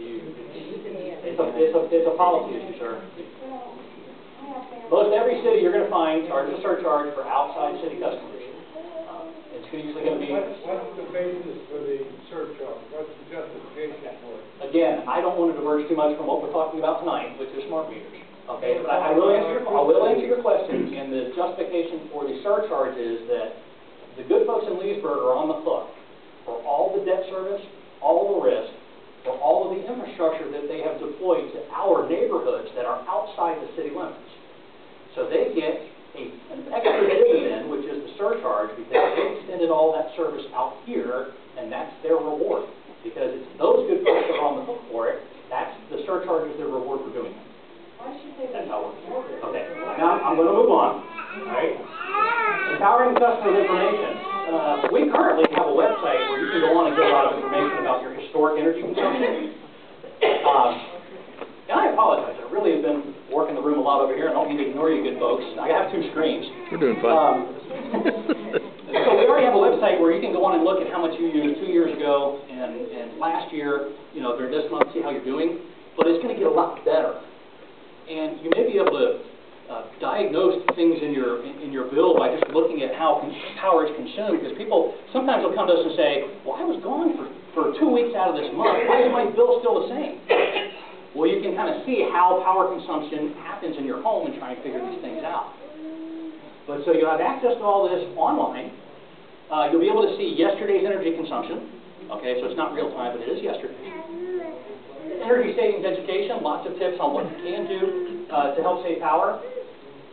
It's a policy issue, sir. Most every city you're going to find charges a surcharge for outside city customers. It's usually going to be... What's the basis for the surcharge? What's the justification for it? Again, I don't want to diverge too much from what we're talking about tonight, which is smart meters. Okay, but I will answer your question, and the justification for the surcharge is that the good folks in Leesburg are on the hook for all the debt service, all the risk, for all of the infrastructure that they have deployed to our neighborhoods that are outside the city limits. So they get an extra dividend, which is the surcharge, because they extended all that service out here, and that's their reward. Because it's those good folks that are on the hook for it, that's the surcharge is their reward for doing it. That's how it works. Okay, now I'm going to move on. All right. Empowering the customer with information. We currently have a website where you can go on and get a lot of information about your historic energy consumption. And I apologize. I really have been working the room a lot over here. I don't mean to ignore you good folks. I have two screens. You're doing fine. So we already have a website where you can go on and look at how much you used 2 years ago and last year, during this month, see how you're doing. But it's going to get a lot better. And you may be able to diagnose things in your bill by just looking at how power is consumed, because people sometimes will come to us and say, well, I was gone for 2 weeks out of this month. Why is my bill still the same? Well, you can kind of see how power consumption happens in your home and try and figure these things out. But so you'll have access to all this online. You'll be able to see yesterday's energy consumption. Okay, so it's not real time, but it is yesterday. Energy savings education, lots of tips on what you can do to help save power.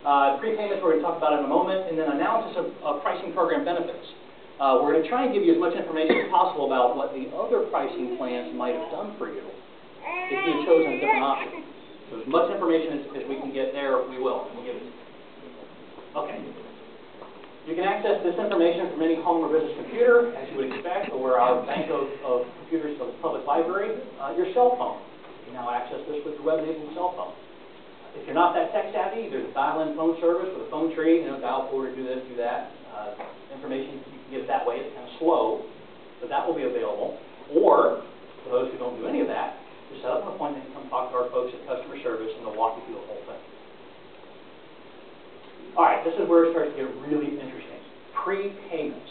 Prepayments, we're going to talk about in a moment, and then analysis of pricing program benefits. We're going to try and give you as much information as possible about what the other pricing plans might have done for you if you had chosen a different option. So as much information as we can get there, we will, and we'll give it to you. Okay. You can access this information from any home or business computer, as you would expect, or our bank of computers for the public library. Your cell phone. You can now access this with your web-enabled cell phone. If you're not that tech savvy, there's a dial-in phone service with a phone tree, dial forward, do this, do that. Information, you can get it that way. It's kind of slow, but that will be available. Or, for those who don't do any of that, just set up an appointment and come talk to our folks at customer service, and they'll walk you through the whole thing. All right, this is where it starts to get really interesting. Prepayments.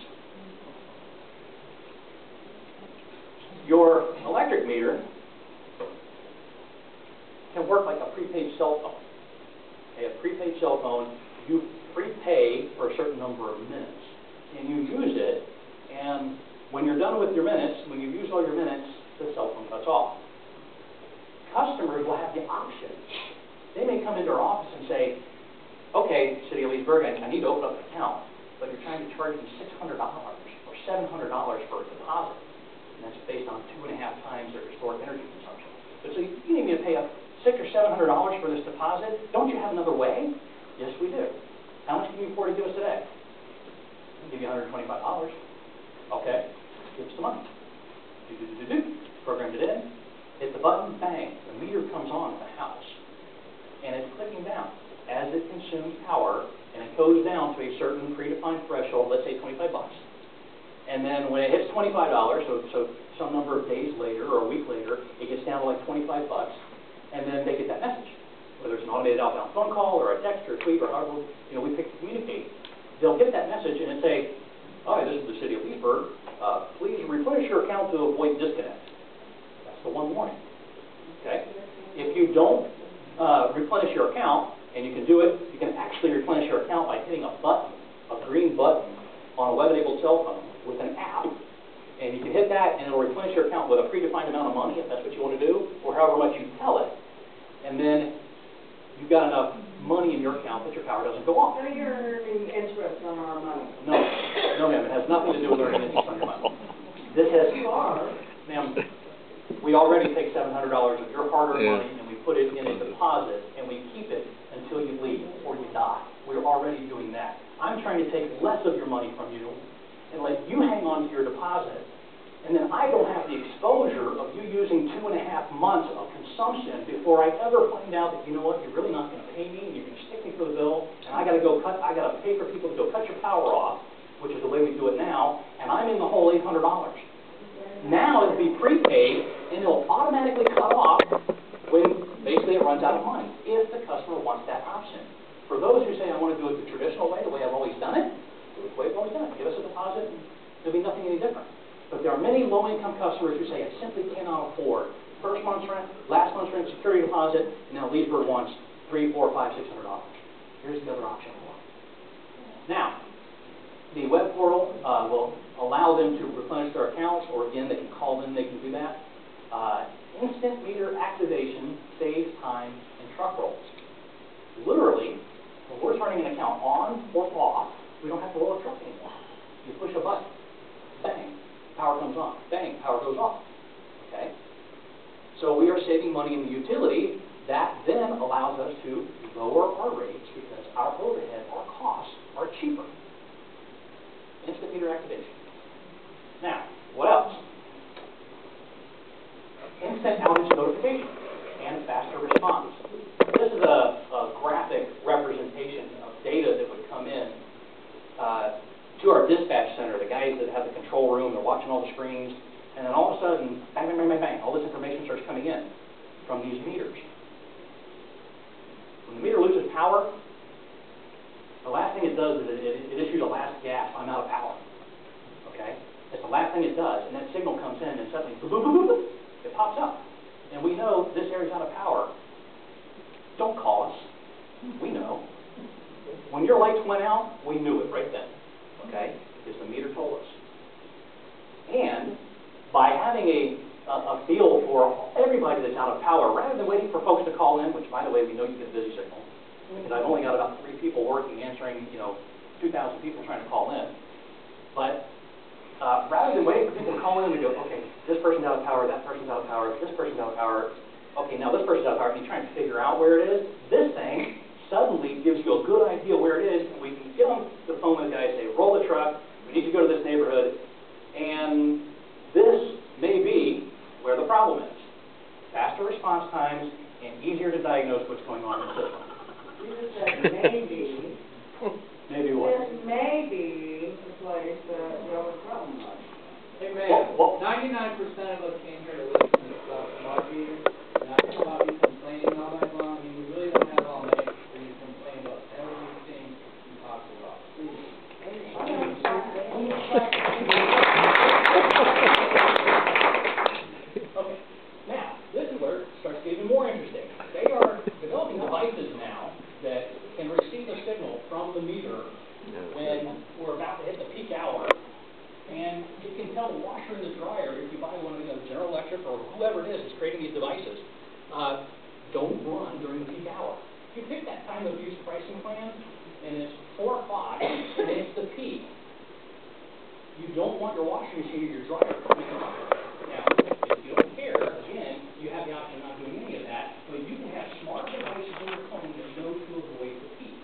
Your electric meter can work like a prepaid cell phone. Okay, a prepaid cell phone, you prepay for a certain number of minutes, and you use it, and when you're done with your minutes, when you've used all your minutes, the cell phone cuts off. Customers will have the option. They may come into our office and say, okay, City of Leesburg, I need to open up an account, but you're trying to charge me $600 or $700 for a deposit, and that's based on 2.5 times their historic energy consumption. But so you need me to pay up $600 or $700 for this deposit? Don't you have another way? Yes, we do. How much can you afford to give us today? I'll give you $125. Okay, give us the money. Programmed it in, hit the button, bang, the meter comes on at the house, and it's clicking down. As it consumes power, and it goes down to a certain predefined threshold, let's say $25. And then when it hits $25, so some number of days later or a week later, it gets down to like $25, and then they get that message. Whether it's an automated outbound phone call or a text or a tweet or however we pick to communicate, they'll get that message and it say, "Hi, this is the City of Leesburg. Please replenish your account to avoid disconnect." That's the one warning. Okay? If you don't replenish your account, and you can do it, you can actually replenish your account by hitting a button, a green button on a web-enabled cell phone with an app. And you can hit that and it will replenish your account with a predefined amount of money if that's what you want to do, or however much you tell it. And then you've got enough money in your account that your power doesn't go off. So you're earning interest on our money? No, ma'am, it has nothing to do with earning interest on your money. This has, ma'am, we already take $700 of your hard-earned money and we put it in a deposit and we keep it until you leave or you die. We're already doing that. I'm trying to take less of your money from you and let you hang on to your deposit, and then I don't have the exposure of you using 2.5 months of consumption before I ever find out that, you know what, you're really not going to pay me, and you're going to stick me for the bill, and I got to pay for people to go cut your power off, which is the way we do it now, and I'm in the whole $800. Now it'll be prepaid, and it'll automatically cut off when basically it runs out of money, if the customer wants that option. For those who say, I want to do it the traditional way, the way I've always done it, do it the way I've always done it. Give us a deposit, and there'll be nothing any different. But there are many low-income customers who say, I simply cannot afford first month's rent, last month's rent, security deposit, and now Leesburg wants $300, $400, $500, $600. Here's the other option. Now, the web portal will allow them to replenish their accounts, or again, they can call them, they can do that. Instant meter activation saves time and truck rolls. Literally, when we're turning an account on or off, we don't have to roll a truck anymore. You push a button, bang, power comes on, bang, power goes off. Okay? So we are saving money in the utility. That then allows us to lower our rates because our overhead, our costs are cheaper. Instant meter activation. Now, what else? Instant outage notification and faster response. This is a graphic representation of data that would come in to our dispatch center, the guys that have the control room, they're watching all the screens, and then all of a sudden, bang, bang, bang, bang, bang, all this information starts coming in from these meters. When the meter loses power, the last thing it does is it issues a last gasp, I'm out of power. Okay? It's the last thing it does, and that signal comes in, and suddenly, boop, boop, boop, boop, it pops up. And we know this area's out of power. Don't call us. We know. When your lights went out, we knew it right then. Okay? Because the meter told us. And by having a feel for everybody that's out of power, rather than waiting for folks to call in, which, by the way, we know you get a busy signal, because I've only got about 3 people working, answering, 2,000 people trying to call in. But rather than waiting for people to call in, we go, okay, this person's out of power, that person's out of power, this person's out of power, okay, now this person's out of power, and you're trying to figure out where it is. This thing suddenly gives you a good idea where it is, and we can get on the phone with the guy and say, roll the truck, we need to go to this neighborhood, and this may be where the problem is. Faster response times and easier to diagnose what's going on in the system. You just said maybe. Maybe what? This may be the place that you have a problem with. Hey, man, 99% of us came here to listen to stuff smart meters. Not about you complaining all night long. I mean, we really don't have all night for you to complain about everything you talk about. Okay, now, this is where it starts to get even more interesting. They are developing devices now that can receive a signal from the meter when we're about to hit the peak hour, and it can tell the washer and the dryer, if you buy one of General Electric or whoever it is that's creating these devices, don't run during the peak hour. If you pick that time of use pricing plan, and it's 4 o'clock, and it's the peak, you don't want your washing machine or your dryer coming on. Now, if you don't care, again, you have the option of not doing any of that, but you can have smart devices in your phone that know to avoid the peak.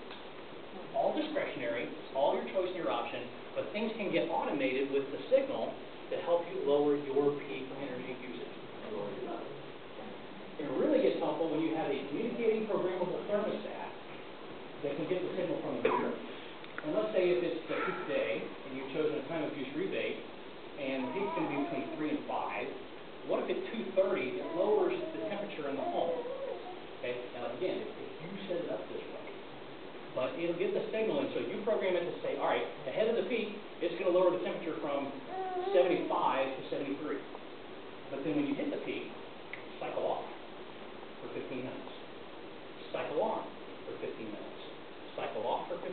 All discretionary, all your choice and your option, but things can get automated with the signal to help you lower your peak energy usage. It really gets helpful when you have a communicating programmable thermostat that can get the signal from the meter. And let's say if it's the peak day, and you've chosen a time of use rebate, and the peak's going to be between 3 and 5, what if at 2:30 it lowers the temperature in the home? Okay, now again, if you set it up this way, but it'll get the signal, and so you program it to say, all right, ahead of the peak, it's going to lower the temperature from 75 to 73. But then when you hit the peak, cycle off for 15 minutes. Cycle on for 15 minutes. Cycle off for 15,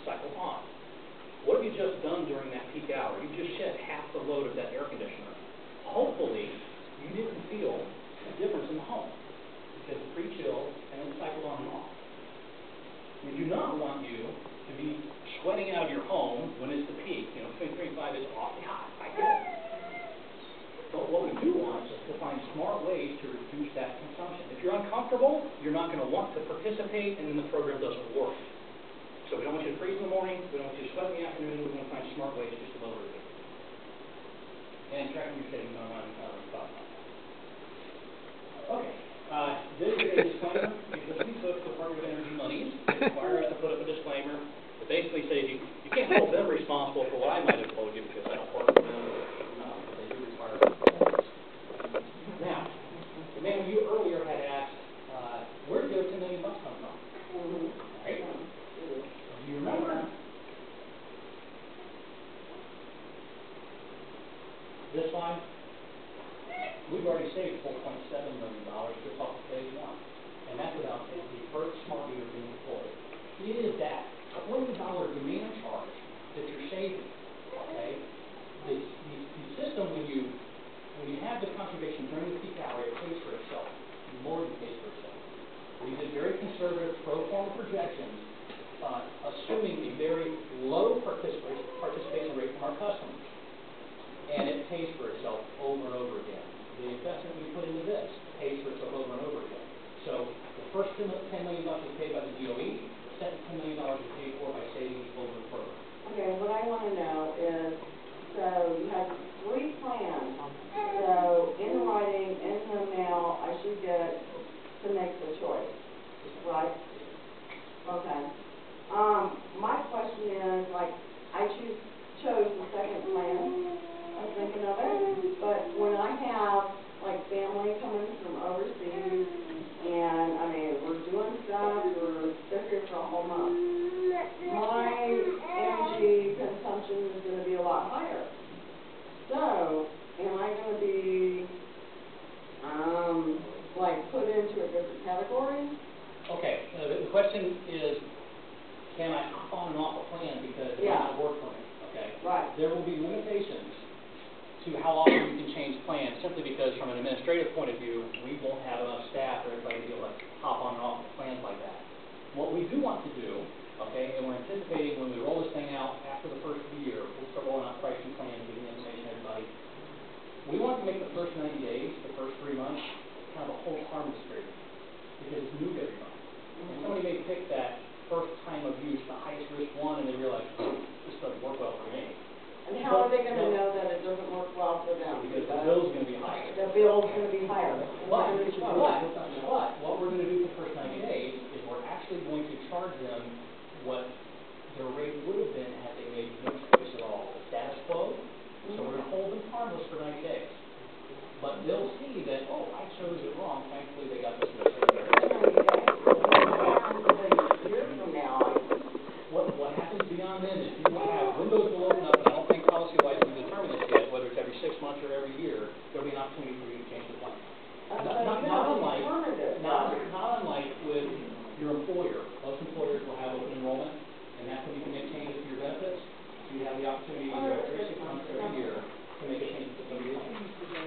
cycle on. What have you just done during that peak hour? You just shed half the load of that air conditioner. Hopefully, you didn't feel a difference in the home because it pre-chilled and then cycled on and off. We do not want you to be sweating out of your home when it's the peak. Between 3 and 5 is awfully hot. I get it. But what we do want is to find smart ways to reduce that consumption. If you're uncomfortable, you're not going to want to participate, and then the program doesn't work. So we don't want you to freeze in the morning. We don't want you to sweat in the afternoon. We want to find smart ways just to lower it. And tracking your setting on thoughts. Okay. This is a disclaimer. Because we took Department of Energy monies, it requires us to put up a disclaimer that basically says you can't hold them responsible for what I might have told you because I don't work. But they do require us. Now, the man you earlier had asked, where did the $10 million come from? Right? Do you remember? This line? We've already saved $4.7 million just off of phase 1. And that's without the first smart meter being deployed. It is that $20 demand charge that you're saving. Okay? The system, when you have the conservation during the peak hour, it pays for itself. More than pays for itself. We did very conservative pro forma projections, assuming a very low participation rate from our customers. And it pays for itself over and over again. The investment we put into this pays for itself over and over again. So the first $10 million was paid by the DOE, the second $10 million was paid for by savings over the program. Okay, what I want to know is, so you have 3 plans. So in writing, in the mail, I should get to make the choice, right? Okay. My question is, like, I chose the second plan. I'm thinking of it, but when I have like family coming from overseas, and I mean we're doing stuff, they're here for a whole month, my energy consumption is going to be a lot higher. So, am I going to be like put into a different category? Okay, the question is, can I hop on and off a plan because it might not work for me? Okay. Right. There will be limitations to how often we can change plans, simply because from an administrative point of view, we won't have enough staff for everybody to be able to hop on and off plans like that. What we do want to do, okay, and we're anticipating when we roll this thing out after the first of the year, we'll start rolling out pricing plans, giving information to everybody. We want to make the first 90 days, the first 3 months, kind of a whole harmless period, because it's new to everybody. And somebody may pick that first time of use, the highest risk one, and they realize, this doesn't work well for me. And how are they gonna know that it doesn't work well for them? Because the bill's going to be higher. The bill's gonna be higher. But what we're going to do for the first 90 days is we're actually going to charge them what their rate would have been had they made no choice at all, the status quo. So we're going to hold them harmless for 90 days. But they'll see that, oh, I chose it wrong. Thankfully, they got this message. What happens beyond then is you will have windows will open up, and I don't think policy-wise we've determined this yet, whether it's every 6 months or every year, there'll be an opportunity for you to change the plan. Not unlike with your employer. Most employers will have open enrollment, and that's when you can make changes to your benefits. So you have the opportunity either every 6 months or every year to make a change to the plan.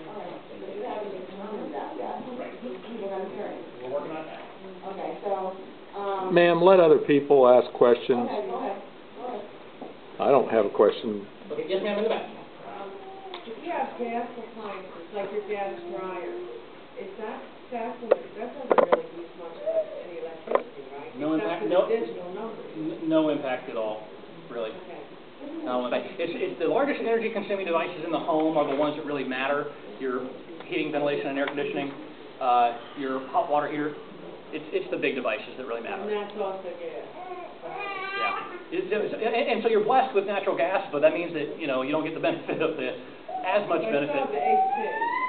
All right, so you haven't determined that yet. Right. What I'm hearing. We're working on that. Okay, so, Ma'am, let other people ask questions. okay, go ahead. I don't have a question. Okay, yes, ma'am, in the back. If you have gas appliances, like your gas dryer, is that doesn't really use much any electricity, right? No impact, Except for the digital numbers. no impact at all, really. Okay. No impact. It's the largest energy consuming devices in the home are the ones that really matter. Your heating, ventilation, and air conditioning, your hot water heater. It's the big devices that really matter. And that's also gas. Yeah. And so you're blessed with natural gas, but that means that, you don't get the benefit of as much benefit.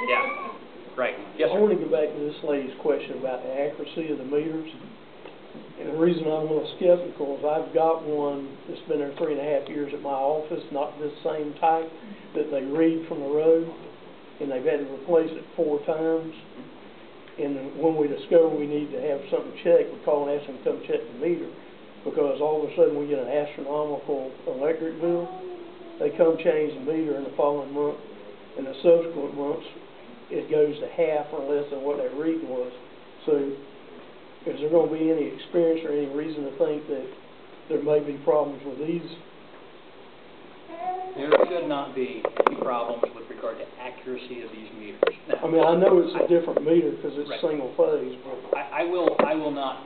Yeah. Right. Yes, I sir. want to go back to this lady's question about the accuracy of the meters. And the reason I'm a little skeptical is I've got one that's been there 3.5 years at my office, not this same type, that they read from the road, and they've had to replace it 4 times. And when we discover we need to have something checked, we call and ask them to come check the meter, because all of a sudden we get an astronomical electric bill. They come change the meter in the following month, and the subsequent months it goes to half or less than what that reading was. So is there going to be any experience or any reason to think that there may be problems with these? There should not be any problems with regard to accuracy of these meters. Now, I mean, I know it's a different meter because it's right. single phase, but I will not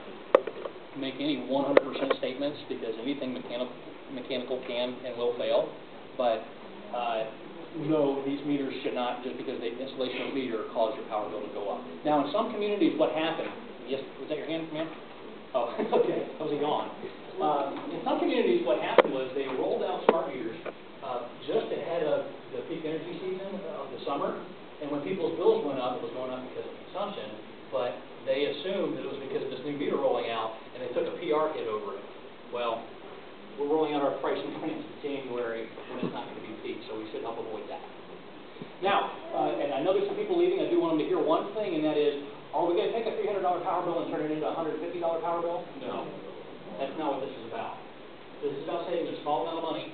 make any 100% statements, because anything mechanical can and will fail. But no, these meters should not, just because the installation of a meter, cause your power bill to go up. Now, in some communities, what happened? Yes, was that your hand, ma'am? Oh, okay. That was gone. In some communities, what happened was they rolled out smart meters just ahead of the peak energy season of the summer, and when people's bills went up, it was going up because of consumption, but they assumed that it was because of this new meter rolling out, and they took a PR hit over it. Well, we're rolling out our pricing plans in January when it's not going to be peak, so we should help avoid that. Now, and I know there's some people leaving. I do want them to hear one thing, and that is, are we going to take a $300 power bill and turn it into a $150 power bill? No. That's not what this is about. This is about saving a small amount of money,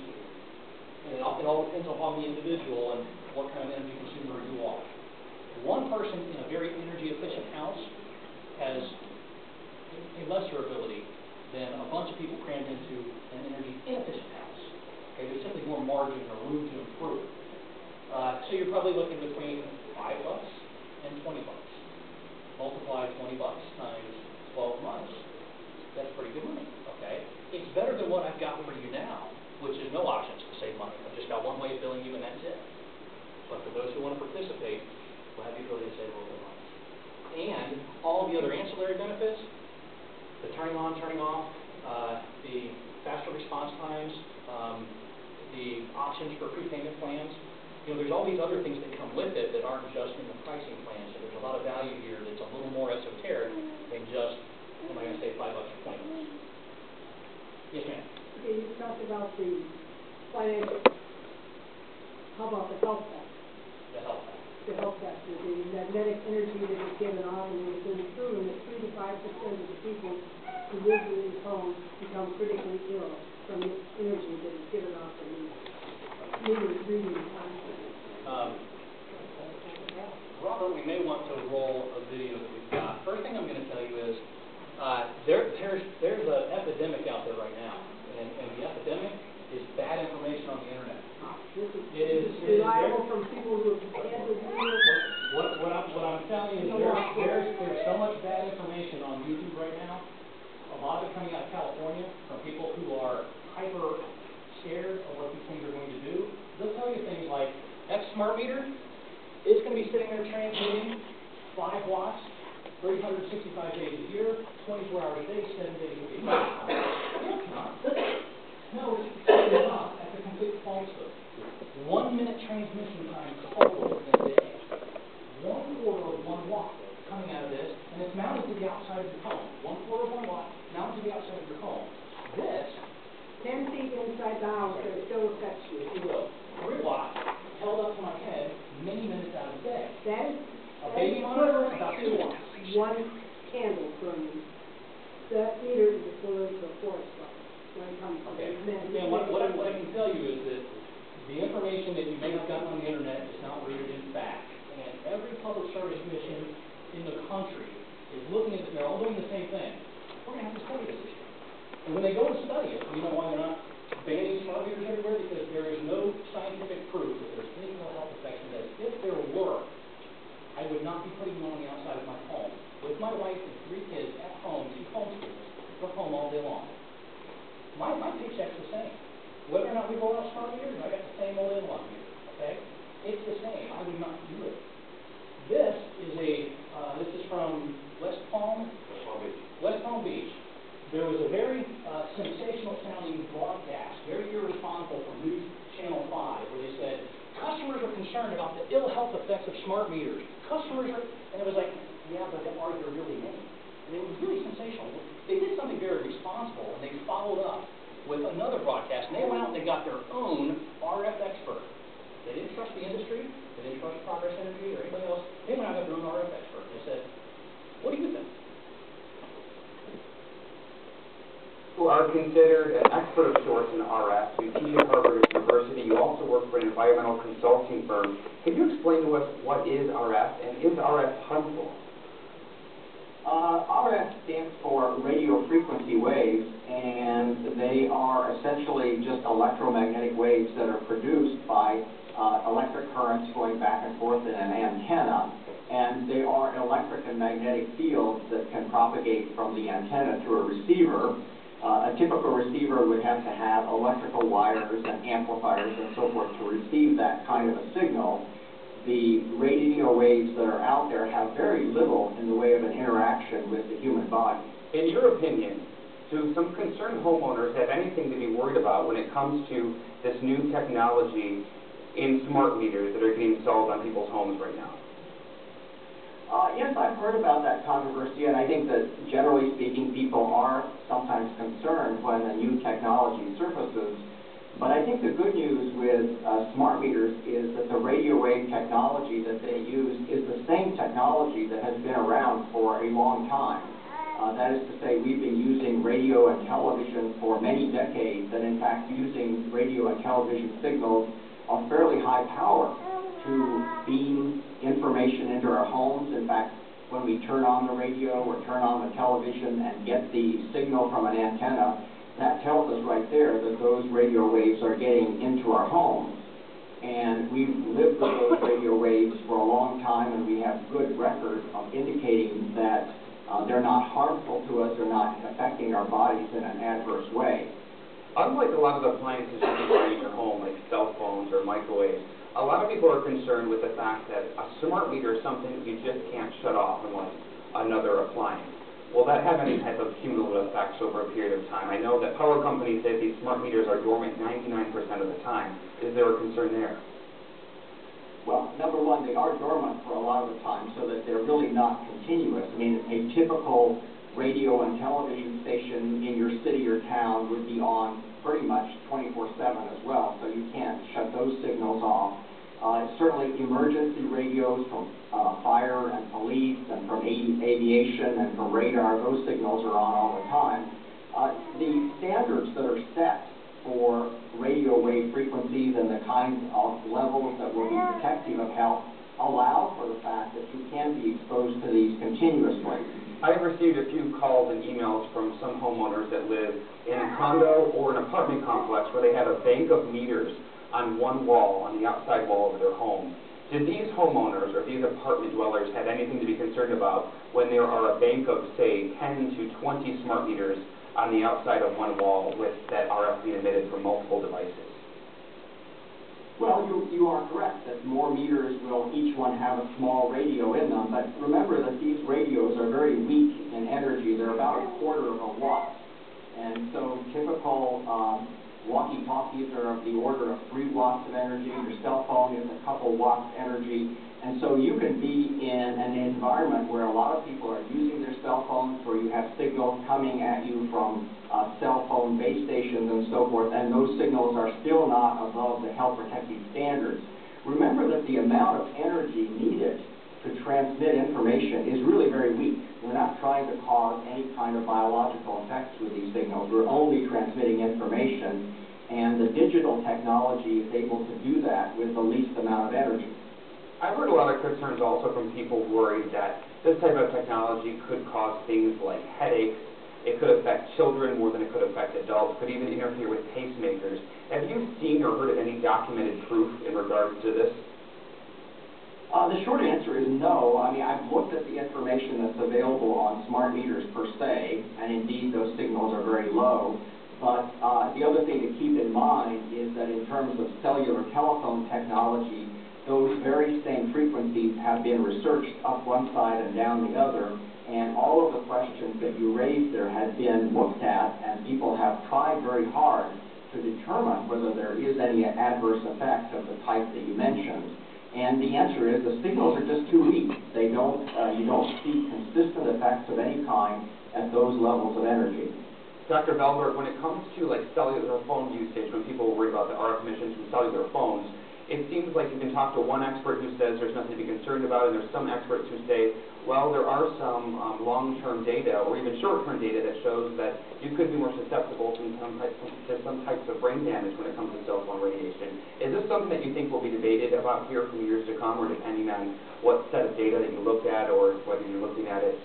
and it all depends upon the individual and what kind of energy consumer you are. One person in a very energy efficient house has a lesser ability than a bunch of people crammed into an energy inefficient house. Okay, there's simply more margin or room to improve. So you're probably looking between $5 and $20. Multiply $20 times 12 months. That's pretty good money. Okay, it's better than what I've got for you now, which is no options to save money. I've just got one way of billing you, and that's it. But for those who want to participate, we'll have the ability to save a little bit of money. And all the other ancillary benefits, the turning on, turning off, the faster response times, the options for prepayment plans. There's all these other things that come with it that aren't just in the pricing plan. So there's a lot of value here that's a little more esoteric than just, am I going to say $5 or $20? Yes, ma'am. Okay, you talked about the financial. How about the health factor? The health factor. The health factor, the magnetic energy that is given off, and it's been proven that 3 to 5% of the people who live in these homes become critically ill from the energy that is given off from these meters reading constantly. before, we may want to roll a video that we've got. First thing I'm going to tell you is there's an epidemic out there right now, and the epidemic is bad information on the internet. It is reliable from people who handle what I'm telling you is there's so much bad information on YouTube right now. A lot of it coming out of California from people who are hyper scared of what these things are going to do. They'll tell you things like, that smart meter is going to be sitting there transmitting 5 watts, 365 days a year, 24 hours a day, 7 days a week. No, it's not. No, it's not. That's a complete falsehood. 1 minute transmission time total in a day. 1/4 of 1 watt coming out of this, and it's mounted to the outside of your home. 1/4 of 1 watt mounted to the outside of your home. This 10 feet inside the house, but it still affects you. if you will, 3 watts held up to my head many minutes out of the day. That is A baby monitor, about 2 watts. one candle burning. That meter is equivalent to a forest fire when it comes to Okay. men. Again, what I can tell you is that the information that you may have gotten on the internet is not rooted in fact. And every public service commission in the country is looking at it, they're all doing the same thing. We're going to have to study this issue. And when they go and study it, you know why they're not banning smart meters everywhere? Because there is no scientific proof that there's any ill health effects from this. If there were, I would not be putting them on the outside of my home. With my wife and 3 kids at home, 2 homeschools, we're home all day long. My paycheck's the same. Whether or not we roll out smart meters, I got the same old in-law meter, okay? It's the same. I would not do it. This is from West Palm Beach. There was a very sensational sounding broadcast, very irresponsible from News Channel 5, where they said, customers are concerned about the ill health effects of smart meters. And it was like, yeah, but are there really any? And it was really sensational. They did something very responsible, and they followed up with another broadcast, and they went out and they got their own RF expert. They didn't trust the industry, they didn't trust Progress Energy or anybody else. They went out and got their own RF expert. They said, what do you think? Who are considered an expert of sorts in RF. You teach at Harvard University. You also work for an environmental consulting firm. Can you explain to us what is RF, and is RF harmful? RF stands for radio frequency waves, and they are essentially just electromagnetic waves that are produced by electric currents going back and forth in an antenna, and they are electric and magnetic fields that can propagate from the antenna to a receiver. A typical receiver would have to have electrical wires and amplifiers and so forth to receive that kind of a signal. The radio waves that are out there have very little in the way of an interaction with the human body. In your opinion, do some concerned homeowners have anything to be worried about when it comes to this new technology in smart meters that are getting installed on people's homes right now? Yes, I've heard about that controversy, and I think that generally speaking, people are sometimes concerned when a new technology surfaces. But I think the good news with smart meters is that the radio wave technology that they use is the same technology that has been around for a long time. That is to say, we've been using radio and television for many decades, and in fact using radio and television signals of fairly high power to beam information into our homes. In fact, when we turn on the radio or turn on the television and get the signal from an antenna, that tells us right there that those radio waves are getting into our homes. And we've lived with those radio waves for a long time, and we have good record of indicating that they're not harmful to us, they're not affecting our bodies in an adverse way. Unlike a lot of the appliances you can buy in your home, like cell phones or microwaves, a lot of people are concerned with the fact that a smart meter is something you just can't shut off unlike another appliance. Will that have any type of cumulative effects over a period of time? I know that power companies say these smart meters are dormant 99% of the time. Is there a concern there? Well, number one, they are dormant for a lot of the time, so that they're really not continuous. I mean, a typical radio and television station in your city or town would be on pretty much 24/7 as well, so you can't shut those signals off. Certainly emergency radios from fire and police and from aviation and from radar, those signals are on all the time. The standards that are set for radio wave frequencies and the kinds of levels that will be protective of health allow for the fact that you can be exposed to these continuously. I've received a few calls and emails from some homeowners that live in a condo or an apartment complex where they have a bank of meters on one wall, on the outside wall of their home. Did these homeowners or these apartment dwellers have anything to be concerned about when there are a bank of, say, 10 to 20 smart meters on the outside of one wall with that RF being emitted from multiple devices? Well, you are correct that more meters will each one have a small radio in them, but remember that these radios are very weak in energy. They're about 1/4 of a watt. And so typical walkie-talkies are of the order of 3 watts of energy. Your cell phone is a couple watts energy. And so you can be in an environment where a lot of people are using their cell phones, where you have signals coming at you from cell phone base stations and so forth, and those signals are still not above the health protective standards. Remember that the amount of energy needed to transmit information is really very weak. We're not trying to cause any kind of biological effects with these signals. We're only transmitting information, and the digital technology is able to do that with the least amount of energy. I've heard a lot of concerns also from people worried that this type of technology could cause things like headaches. It could affect children more than it could affect adults, could even interfere with pacemakers. Have you seen or heard of any documented proof in regards to this? The short answer is no. I mean, I've looked at the information that's available on smart meters per se, and indeed those signals are very low. But the other thing to keep in mind is that in terms of cellular telephone technology, those very same frequencies have been researched up one side and down the other, and all of the questions that you raised there have been looked at, and people have tried very hard to determine whether there is any adverse effect of the type that you mentioned. And the answer is the signals are just too weak. They don't, you don't see consistent effects of any kind at those levels of energy. Dr. Velberg, when it comes to like cellular phone usage, when people worry about the RF emissions from cellular phones, it seems like you can talk to one expert who says there's nothing to be concerned about, and there's some experts who say, well, there are some long-term data or even short-term data that shows that you could be more susceptible to some types of brain damage when it comes to cell phone radiation. Is this something that you think will be debated about here for years to come, or depending on what set of data that you look at, or whether you're looking at it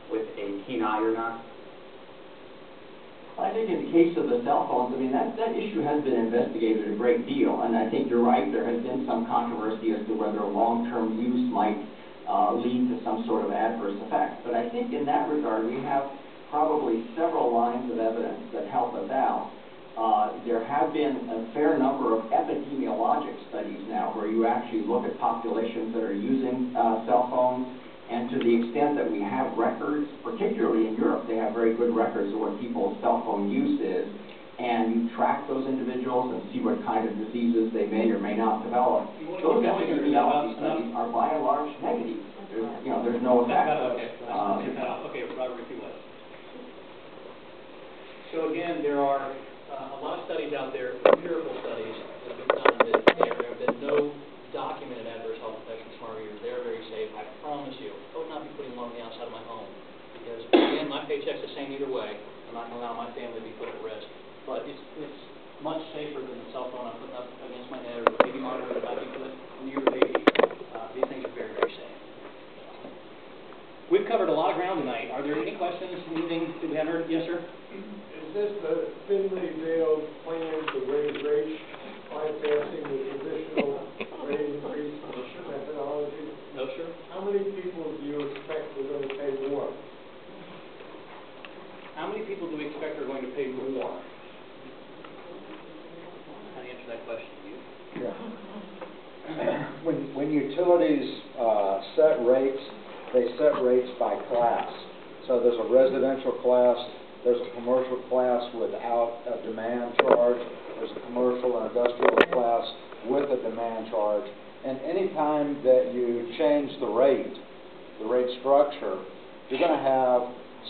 with a keen eye or not? I think in the case of the cell phones, I mean, that issue has been investigated a great deal, and I think you're right, there has been some controversy as to whether long-term use might lead to some sort of adverse effect. But I think in that regard, we have probably several lines of evidence that help us out. There have been a fair number of epidemiologic studies now where you actually look at populations that are using cell phones. And to the extent that we have records, particularly in Europe, they have very good records of what people's cell phone use is, and you track those individuals and see what kind of diseases they may or may not develop. Those epidemiology studies are by and large negative. There's no effect. Okay, Robert, if you will. So again, there are a lot of studies out there, empirical studies, that have been done that there have been no documented adverse health effects from smart meters. They are very safe. I promise you. I would not be putting one on the outside of my home because, again, my paycheck's the same either way. I'm not going to allow my family to be put at risk. But it's much safer than the cell phone I'm putting up against my head or the baby monitor that I'd be putting near the baby. These things are very, very safe. We've covered a lot of ground tonight. Are there any questions, anything that we haven't heard? Yes, sir? Is this the thinly veiled plan to raise rates bypassing the traditional rate increase methodology? No, sir. How many people do you expect are going to pay more? How many people do we expect are going to pay more? How do you answer that question? You? Yeah. When utilities set rates, they set rates by class. So there's a residential class, there's a commercial class without a demand charge, there's a commercial and industrial class with a demand charge. And any time that you change the rate structure, you're going to have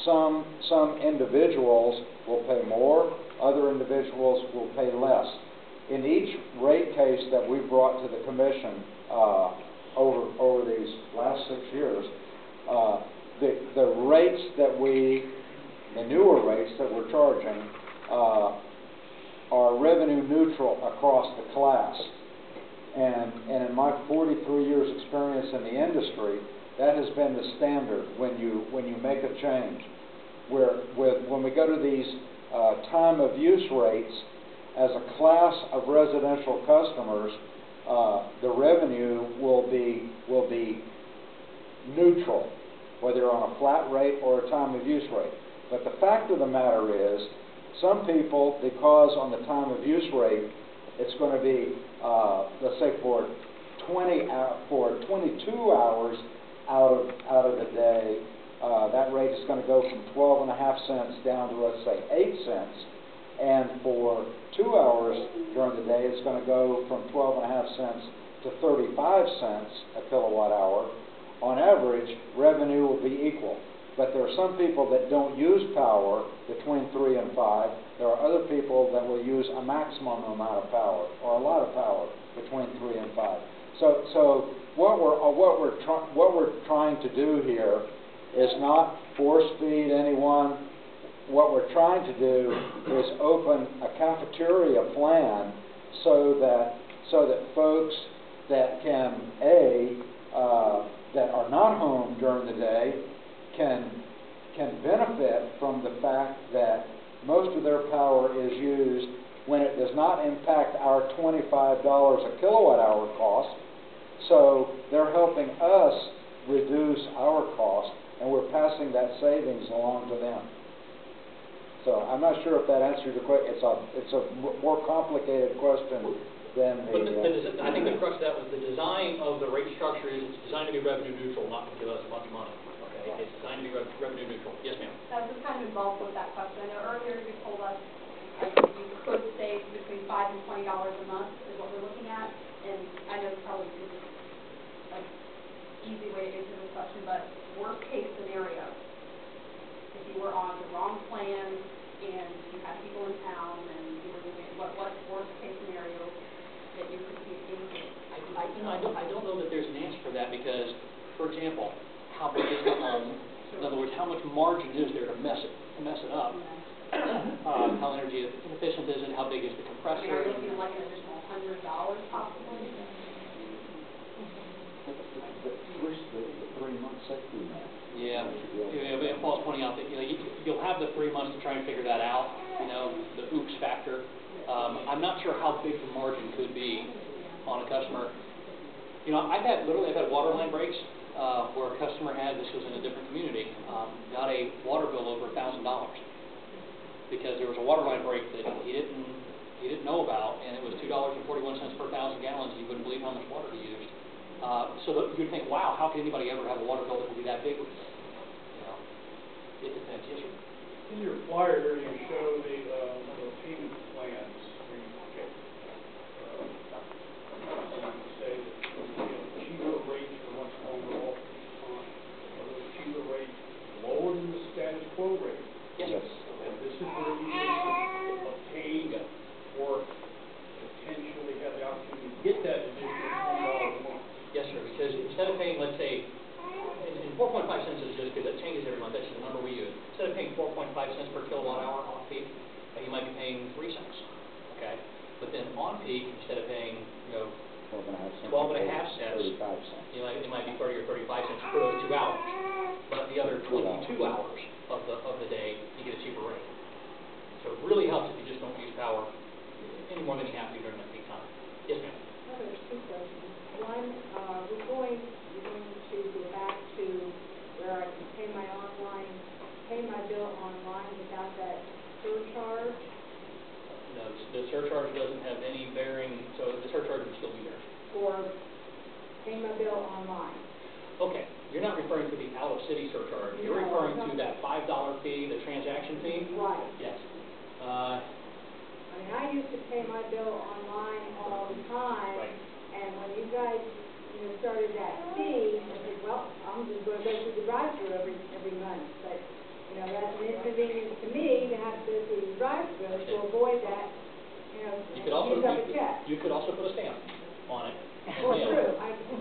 some individuals will pay more, other individuals will pay less. In each rate case that we brought to the commission over these last 6 years, the rates that the newer rates that we're charging are revenue neutral across the class. And in my 43 years experience in the industry, that has been the standard when you make a change. When we go to these time of use rates, as a class of residential customers, the revenue will be neutral, whether you're on a flat rate or a time of use rate. But the fact of the matter is, some people, because on the time of use rate, it's going to be, let's say for 22 hours out of the day, that rate is going to go from 12.5 cents down to, let's say, 8 cents. And for 2 hours during the day, it's going to go from 12.5 cents to 35 cents a kilowatt hour. On average, revenue will be equal. But there are some people that don't use power between 3 and 5. There are other people that will use a maximum amount of power or a lot of power between 3 and 5. So what we're trying to do here is not force feed anyone. What we're trying to do is open a cafeteria plan so that folks that can that are not home during the day can benefit from the fact that most of their power is used when it does not impact our $25 a kilowatt hour cost. So they're helping us reduce our cost, and we're passing that savings along to them. So I'm not sure if that answers your question. It's a more complicated question than the... I think the crux of that was the design of the rate structure is it's designed to be revenue neutral, not to give us a bunch of money. Okay, it's designed to be revenue neutral. Yes, ma'am. That was kind of involved with that question. I know earlier you told us you could save between $5 and $20 a month is what we're looking at, and I know probably this is an easy way to answer this question, but worst case scenario, if you were on the wrong plan and you had people in town and you were doing what worst case scenario that you could see anything? I don't know that there's an answer for that because, for example, how big is the home? In other words, how much margin is there to mess it up? How energy efficient is it? How big is the compressor? Are you looking at like an additional $100 possibly? The 3 month safety net. Yeah, Paul's pointing out that you'll have the 3 months to try and figure that out. The oops factor. I'm not sure how big the margin could be on a customer. I've had water line breaks where a customer this was in a different community, got a water bill over $1,000 because there was a water line break that he didn't know about, and it was $2.41 per 1,000 gallons. You wouldn't believe how much water he used. So you'd think, wow, how can anybody ever have a water bill that would be that big? It depends. Yes, sir. In your flyer here, you show the payment plans where you get say that cheaper rates for much overall time. Are those cheaper rates lower than the status quo rate? Yes. And this is where you can obtain or potentially have the opportunity to get that additional $20 a month. Yes, sir, because instead of paying, let's say, and 4.5 cents is just because that changes every month, that's the number we use. Instead of paying 4.5 cents per kilowatt hour on peak, you might be paying 3 cents, okay? But then on peak, instead of paying, 12.5 cents, 35 cents. It might be 30 or 35 cents for those 2 hours. But the other 22 hours of the day, you get a cheaper rate. So it really helps if you just don't use power any more than you have to during that peak time. Yes, ma'am. There's 2 questions. One, we're going to go back to where I can pay my bill online without that surcharge. No, the surcharge doesn't have any bearing, so the surcharge would still be there. Or pay my bill online. Okay, you're not referring to the out-of-city surcharge. You're referring to that $5 fee, the transaction fee? Right. Yes. I used to pay my bill online all the time. Right. And when you guys, started that fee, I said, well, I'm just going to go through the drive-thru every month. But, that's an inconvenience to me to have to go through the drive-thru to avoid that, You could also use up a check. You could also put a stamp on it. Well, true.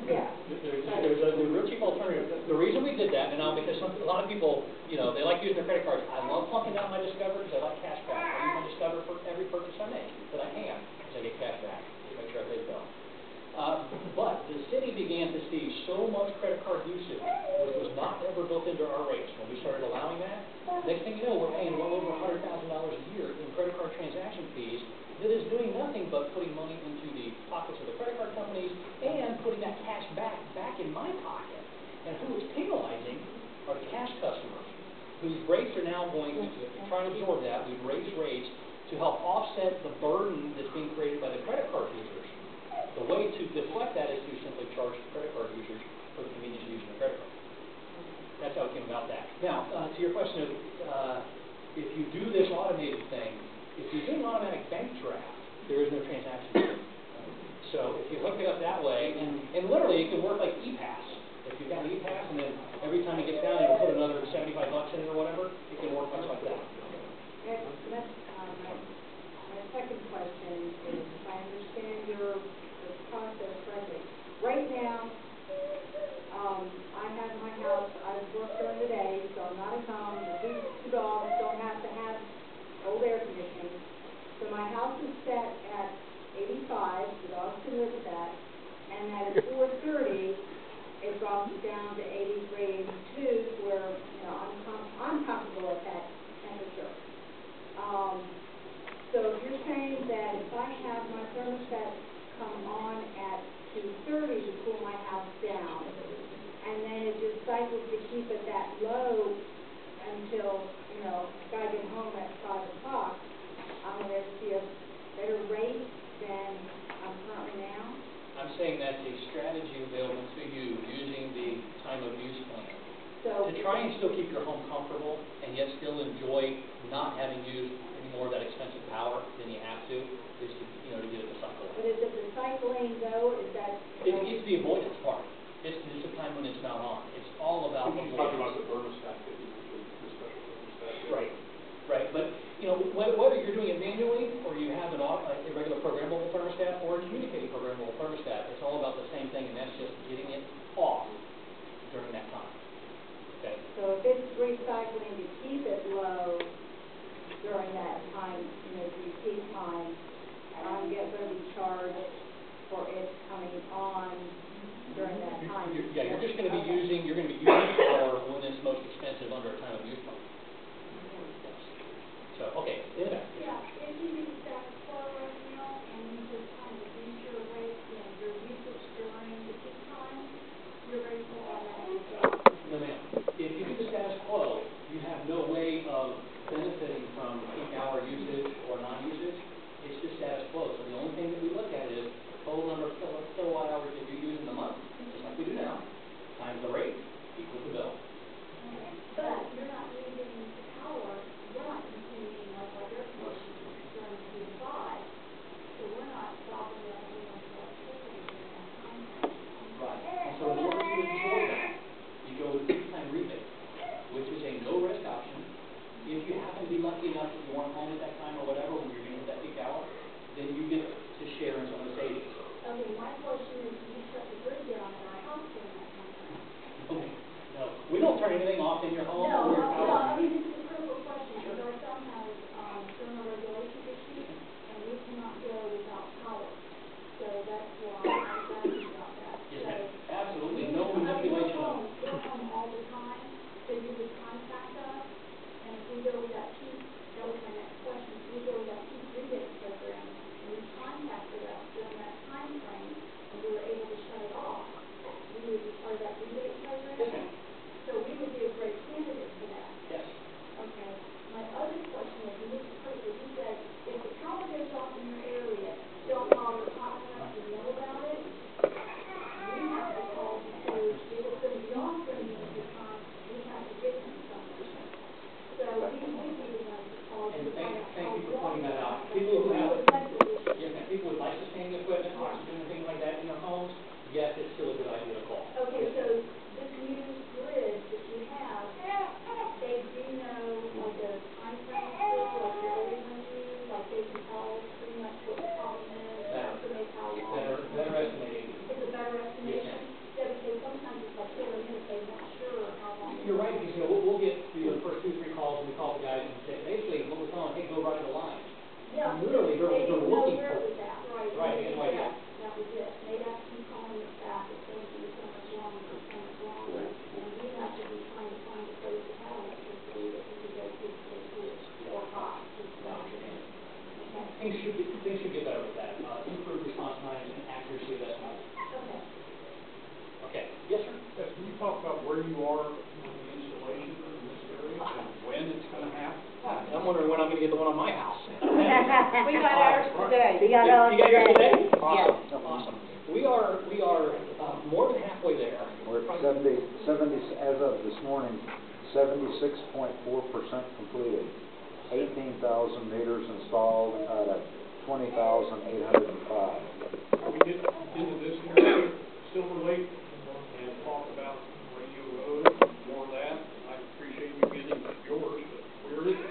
There's a real cheap alternative. The reason we did that, and now because a lot of people, they like using their credit cards. I love plunking down my Discover because I like cash back. I use my Discover for every purchase I make that I can because I get cash back to make sure I pay the bill. much credit card usage, which was not ever built into our rates when we started allowing that. Next thing you know, we're paying well over $100,000 a year in credit card transaction fees that is doing nothing but putting money into the pockets of the credit card companies and putting that cash back in my pocket. And who it's penalizing are the cash customers, whose rates are now going to try and absorb that. We've raised rates to help offset the burden that's being created by the credit card users. The way to deflect that is to simply charge credit card users for the convenience of using a credit card. That's how it came about that. Now, to your question of if you do this automated thing, if you're doing automatic bank draft, there is no transaction fee. So if you hook it up that way, and literally it can work like ePass. If you've got an ePass, and then every time it gets down, you'll put another $75 in it or whatever, it can work much like that. My second question is, if I understand your process correctly, right now, I have my house, I work during the day, so I'm not at home, the two dogs don't have to have cold air conditioning. So my house is set at 85, the dogs can live with that, and then at 4:30, it drops down to 83, 82, where, you know, I'm comfortable at that temperature. So if you're saying that if I have my thermostat come on at 2:30 to cool my house down, and then it just cycles to keep it that low until, you know, I get home at 5 o'clock, I'm going to see a better rate than I'm currently now? I'm saying that's a strategy available to you using the time of use plan. So to try and still keep your home comfortable and yet still enjoy not having used any more of that expensive power than you have to, is to, you know, to get it to cycle. But is it the cycling though? Is that? It's the avoidance part. It's the time when it's not on. It's all about avoidance. She's talking about the thermostat that you mentioned, the special thermostat. Right. Right. But, you know, whether you're doing it manually or you have a regular programmable thermostat or a communicating programmable thermostat, it's all about the same thing, and that's just getting it off during that time. Okay. So if it's recycling to keep it low during that time, you know, the peak time, I'm going to be charged for it coming on during that time. You're just going to be using, power when it's most expensive under a time of use plan. So, okay, in the back. Yeah, if you use that quo right now, and you just kind of reduce your rate, and your usage during the peak time, your rates will automatically go up. No, ma'am. If you do the status quo, you have no way of benefiting from peak hour usage or non-usage. It's just status quo. So the only thing that we look at is total number of kilowatt hours that you use in the month, just like we do now, times the rate equals the bill. But you're not using the power, you're not consuming like our air conditioning during the 2 to 5, so we're not stopping up anyone's electricity during that time frame. Right. And so in order to ensure that, you go with peak time rebate, which is a no-risk option. If you happen to be lucky enough that you weren't home at that time or whatever, when you're going to hit that peak hour, then you get to share in some of the savings. Okay, my question is, do you shut the grid down at our house during that time frame? Okay. No, we don't turn anything off in your home or your power. No, I mean, this is a critical question, because our son has thermal regulation issues, and we cannot go without power. So that's why I'm asking about that. Yes, ma'am. Absolutely, no manipulation of. We're home all the time, so you would contact us, and if we go with that peak, that was my next question, if we go with that peak rebate program, and you contacted us during that time frame, and we were able to shut it off, we would be part of that rebate program? So we would be a great candidate for that. Yes. where you are with the installation in this area and when it's going to happen? I'm wondering when I'm going to get the one on my house. We got ours today. We got ours You got yours today? Yes. Awesome, awesome. We are more than halfway there. We're at 70, as of this morning, 76.4% completed. 18,000 meters installed out of 20,805. We get into this area, Silver Lake, and talk about Radio Road, more of that. I appreciate you getting yours, but where is it?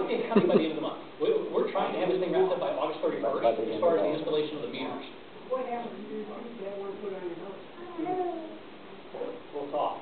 It's coming by the end of the month. We're trying to have this thing wrapped up by August 31st as far as the installation of the meters. What happens to you that want to put on your house? We'll talk.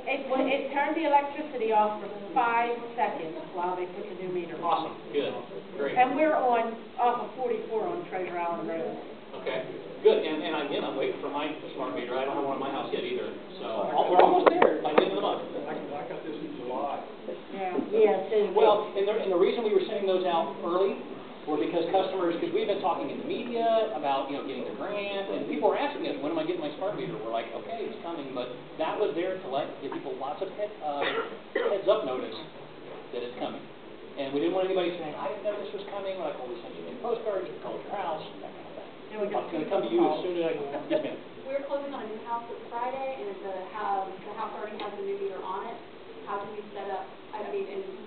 It turned the electricity off for 5 seconds while they put the new meter in. Awesome, good, great. And we're off of 44 on Treasure Island Road. Okay, good. And again, I'm waiting for my smart meter. I don't have one in my house yet either. So we're almost there by the end of the month. I got this in July. Yeah. Yes. Well, and the reason we were sending those out early were because because we've been talking in the media about, getting the grant, and people were asking us, when am I getting my smart meter? We're like, okay, it's coming, but that was there to give people lots of heads up notice that it's coming. And we didn't want anybody saying, I didn't know this was coming. We're like, well, we sent you many postcards, we called your house, and that kind of thing. And we got I'm going to come to you as soon as I can. Yes, ma'am. We're closing on a new house this Friday, and the house already has a new meter on it. How can we set up, and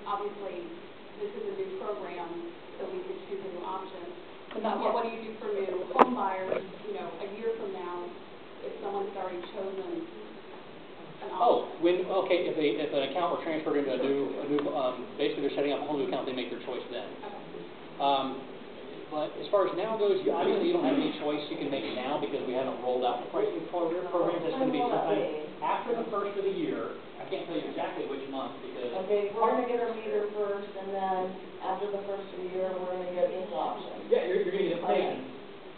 obviously, this is a new program, so we could choose a new option. What do you do for new home buyers, a year from now, if someone's already chosen an option? If an account were transferred into a new, basically they're setting up a whole new account, they make their choice then. Okay. But as far as now goes, obviously you don't have any choice. You can make it now because we haven't rolled out the pricing program. It's going to be sometime after the first of the year. I can't tell you exactly which month because... Okay, we're gonna get our meter first, and then after the first of the year, we're gonna get this option. Yeah, you're going to get information,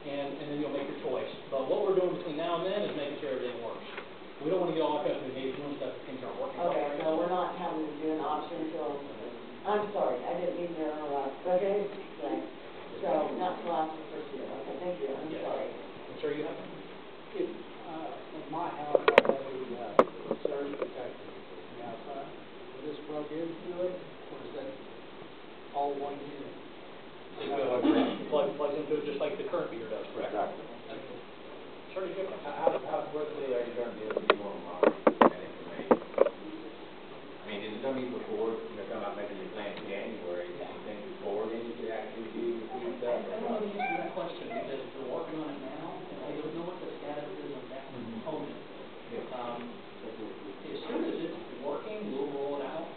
and then you'll make your choice. But what we're doing between now and then is making sure everything works. We don't want to get all up to the gate doing stuff that things aren't working. Okay, so we're not having to do an option until, I'm sorry, I didn't mean to interrupt, okay? Thanks. So, not till after the first year, okay, thank you, I'm sorry. I'm sure you have. If, at my house, I have a surge protector on the outside. Will this plug into it, or is that all one unit? Plugs into it just like the current meter does, correct? Exactly. Sure, you can. How quickly are you going to be able to do online that information? I mean, is it going to be before, talking about making your plan in January, do you think before then you could actually do stuff? I don't know the answer to that question because we're working on it now, and I don't know what the status is on that component. As soon as it's working, we'll roll it out.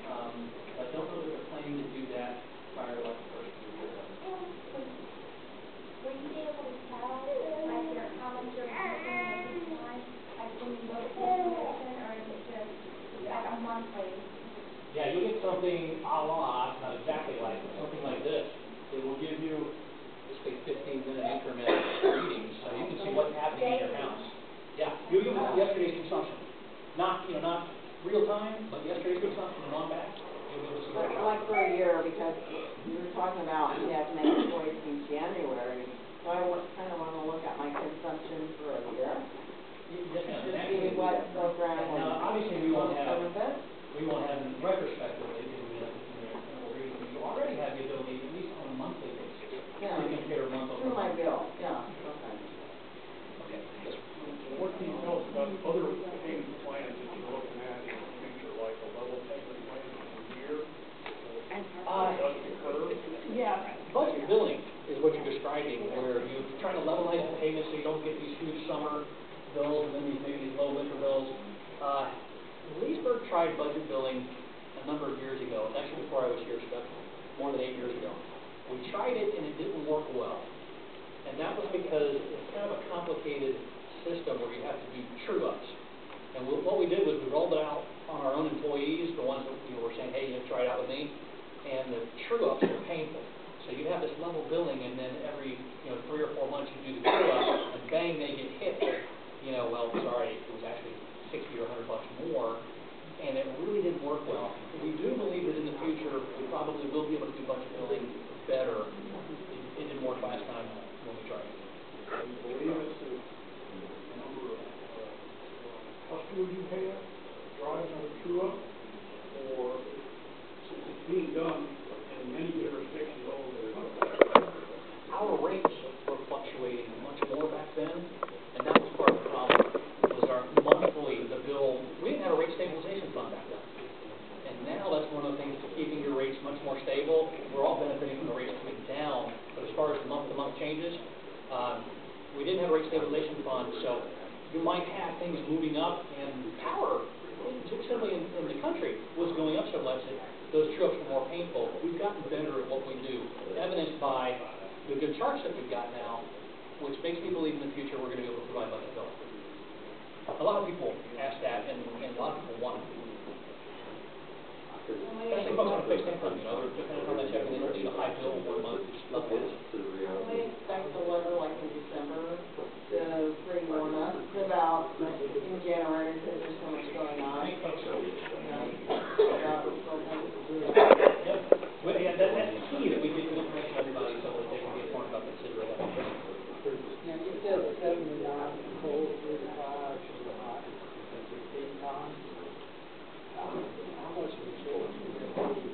I don't know that they're planning to do that prior to like the first of the year. Will you be able to tell how much you're using at each time? Like when you look at the information, or is it just like a monthly? Yeah, you'll get something a la, not exactly like, something like this. It will give you, say, 15-minute increment readings, so you can see what's happening in your house. Yeah, you'll get yesterday's consumption. Not real time, but yesterday's consumption and on back. You'll be able to see what's happening. Like for a year, because you were talking about you have to make a choice in January, so I kind of want to look at my consumption for a year. Yes, ma'am. To see what program. Now, obviously, we won't have in retrospectively, you already have the ability, at least on a monthly basis, to compare month over month. Through my bill, yeah, okay. Okay. What can you tell us about other payment plans that you're looking at in the future, like a level payment plan for a year? Yeah, budget billing is what you're describing, where you're trying to levelize the payments so you don't get these huge summer bills and then maybe these low winter bills. Leesburg tried budget billing a number of years ago. It's actually before I was here, so more than 8 years ago. We tried it and it didn't work well. And that was because it's kind of a complicated system where you have to do true-ups. And what we did was we rolled it out on our own employees, the ones that were saying, hey, try it out with me. And the true-ups were painful. So you have this level billing, and then every 3 or 4 months you do the true-up, and bang, they get hit. Well, sorry, it was actually $60 or $100 more, and it really didn't work well. We do believe that in the future we probably will be able to do budget billing better. It didn't work last time when we tried it. Do you believe it's the number of customer you have drives on a true up, or since it's being done in many jurisdictions all over the country? Our rates were fluctuating much more back then, and that was part of the problem, was our monthly, the bill, we didn't have a rate stabilization fund back then. And now that's one of the things, keeping your rates much more stable. We're all benefiting from the rates coming down, but as far as the month-to-month changes, we didn't have a rate stabilization fund, so you might have things moving up, and power, just simply in the country, was going up so much that those trips were more painful. We've gotten better at what we do, evidenced by the good charts that we've got now, which makes me believe in the future we're going to be able to provide budget bill. A lot of people ask that, and a lot of people want it. Especially folks on a fixed income, you know, they're depending on that check, and they don't need a high bill 1 month. We expect the weather like in December to bring warm up. It's about in January because there's so much going on. I think so. About Yep. Well, yeah, that's key that we get good information to everybody so that they can be informed about the situation. Now, you said 7 to 9, cold, 3 to 5, hot, 8 times. How much of a choice would that be?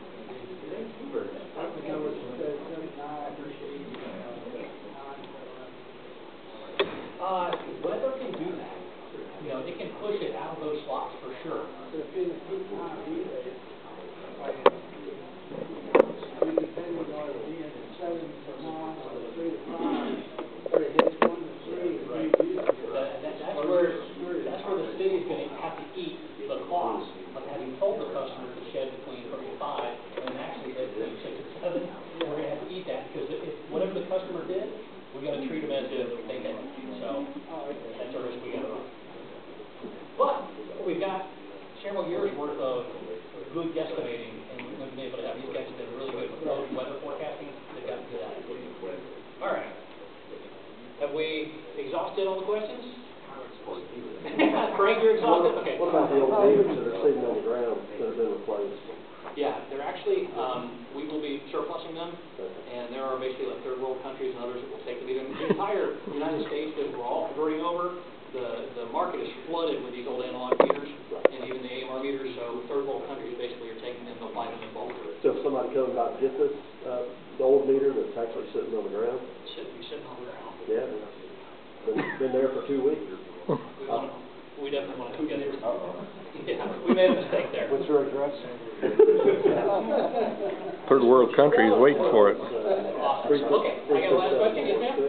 In other words, you said 7 to 9, appreciate 9. Weather can do that. You know, it can push it out of those slots for sure. So if in the peak time heat rate, like, we depending on it being 7 to 9 or 3 to 5, or it hits 1 to 3, Right. That's where the city is going to have to eat the cost of having told the customer to shed between 3 and 5, and actually said between 6 and 7. We're going to have to eat that, because if whatever the customer did, we're going to treat them as if they did. So that's our risk we got to run. But we've got several years worth of good guesstimating, and we've been able to have these guys have been really good with road and weather forecasting. They've gotten good at it. All right. Have we exhausted all the questions? Craig, you're exhausted? Okay. What about the old meters that are sitting on the ground that have been replaced? Yeah, they're actually, we will be surplusing them, and there are basically like third world countries and others that will take the meter. The entire United States that we're all converting over, the market is flooded with these old analog meters, and even the AMR meters, so third world countries basically are taking them to apply them in bulk. So if somebody comes by to get this, the old meter that's actually sitting on the ground? Sitting on the ground. Yeah, been there for 2 weeks. We definitely want to come get it. Yeah, we made a mistake there. What's your address? Third world country is waiting for it. Awesome. Okay, I got a last question. Yes, ma'am?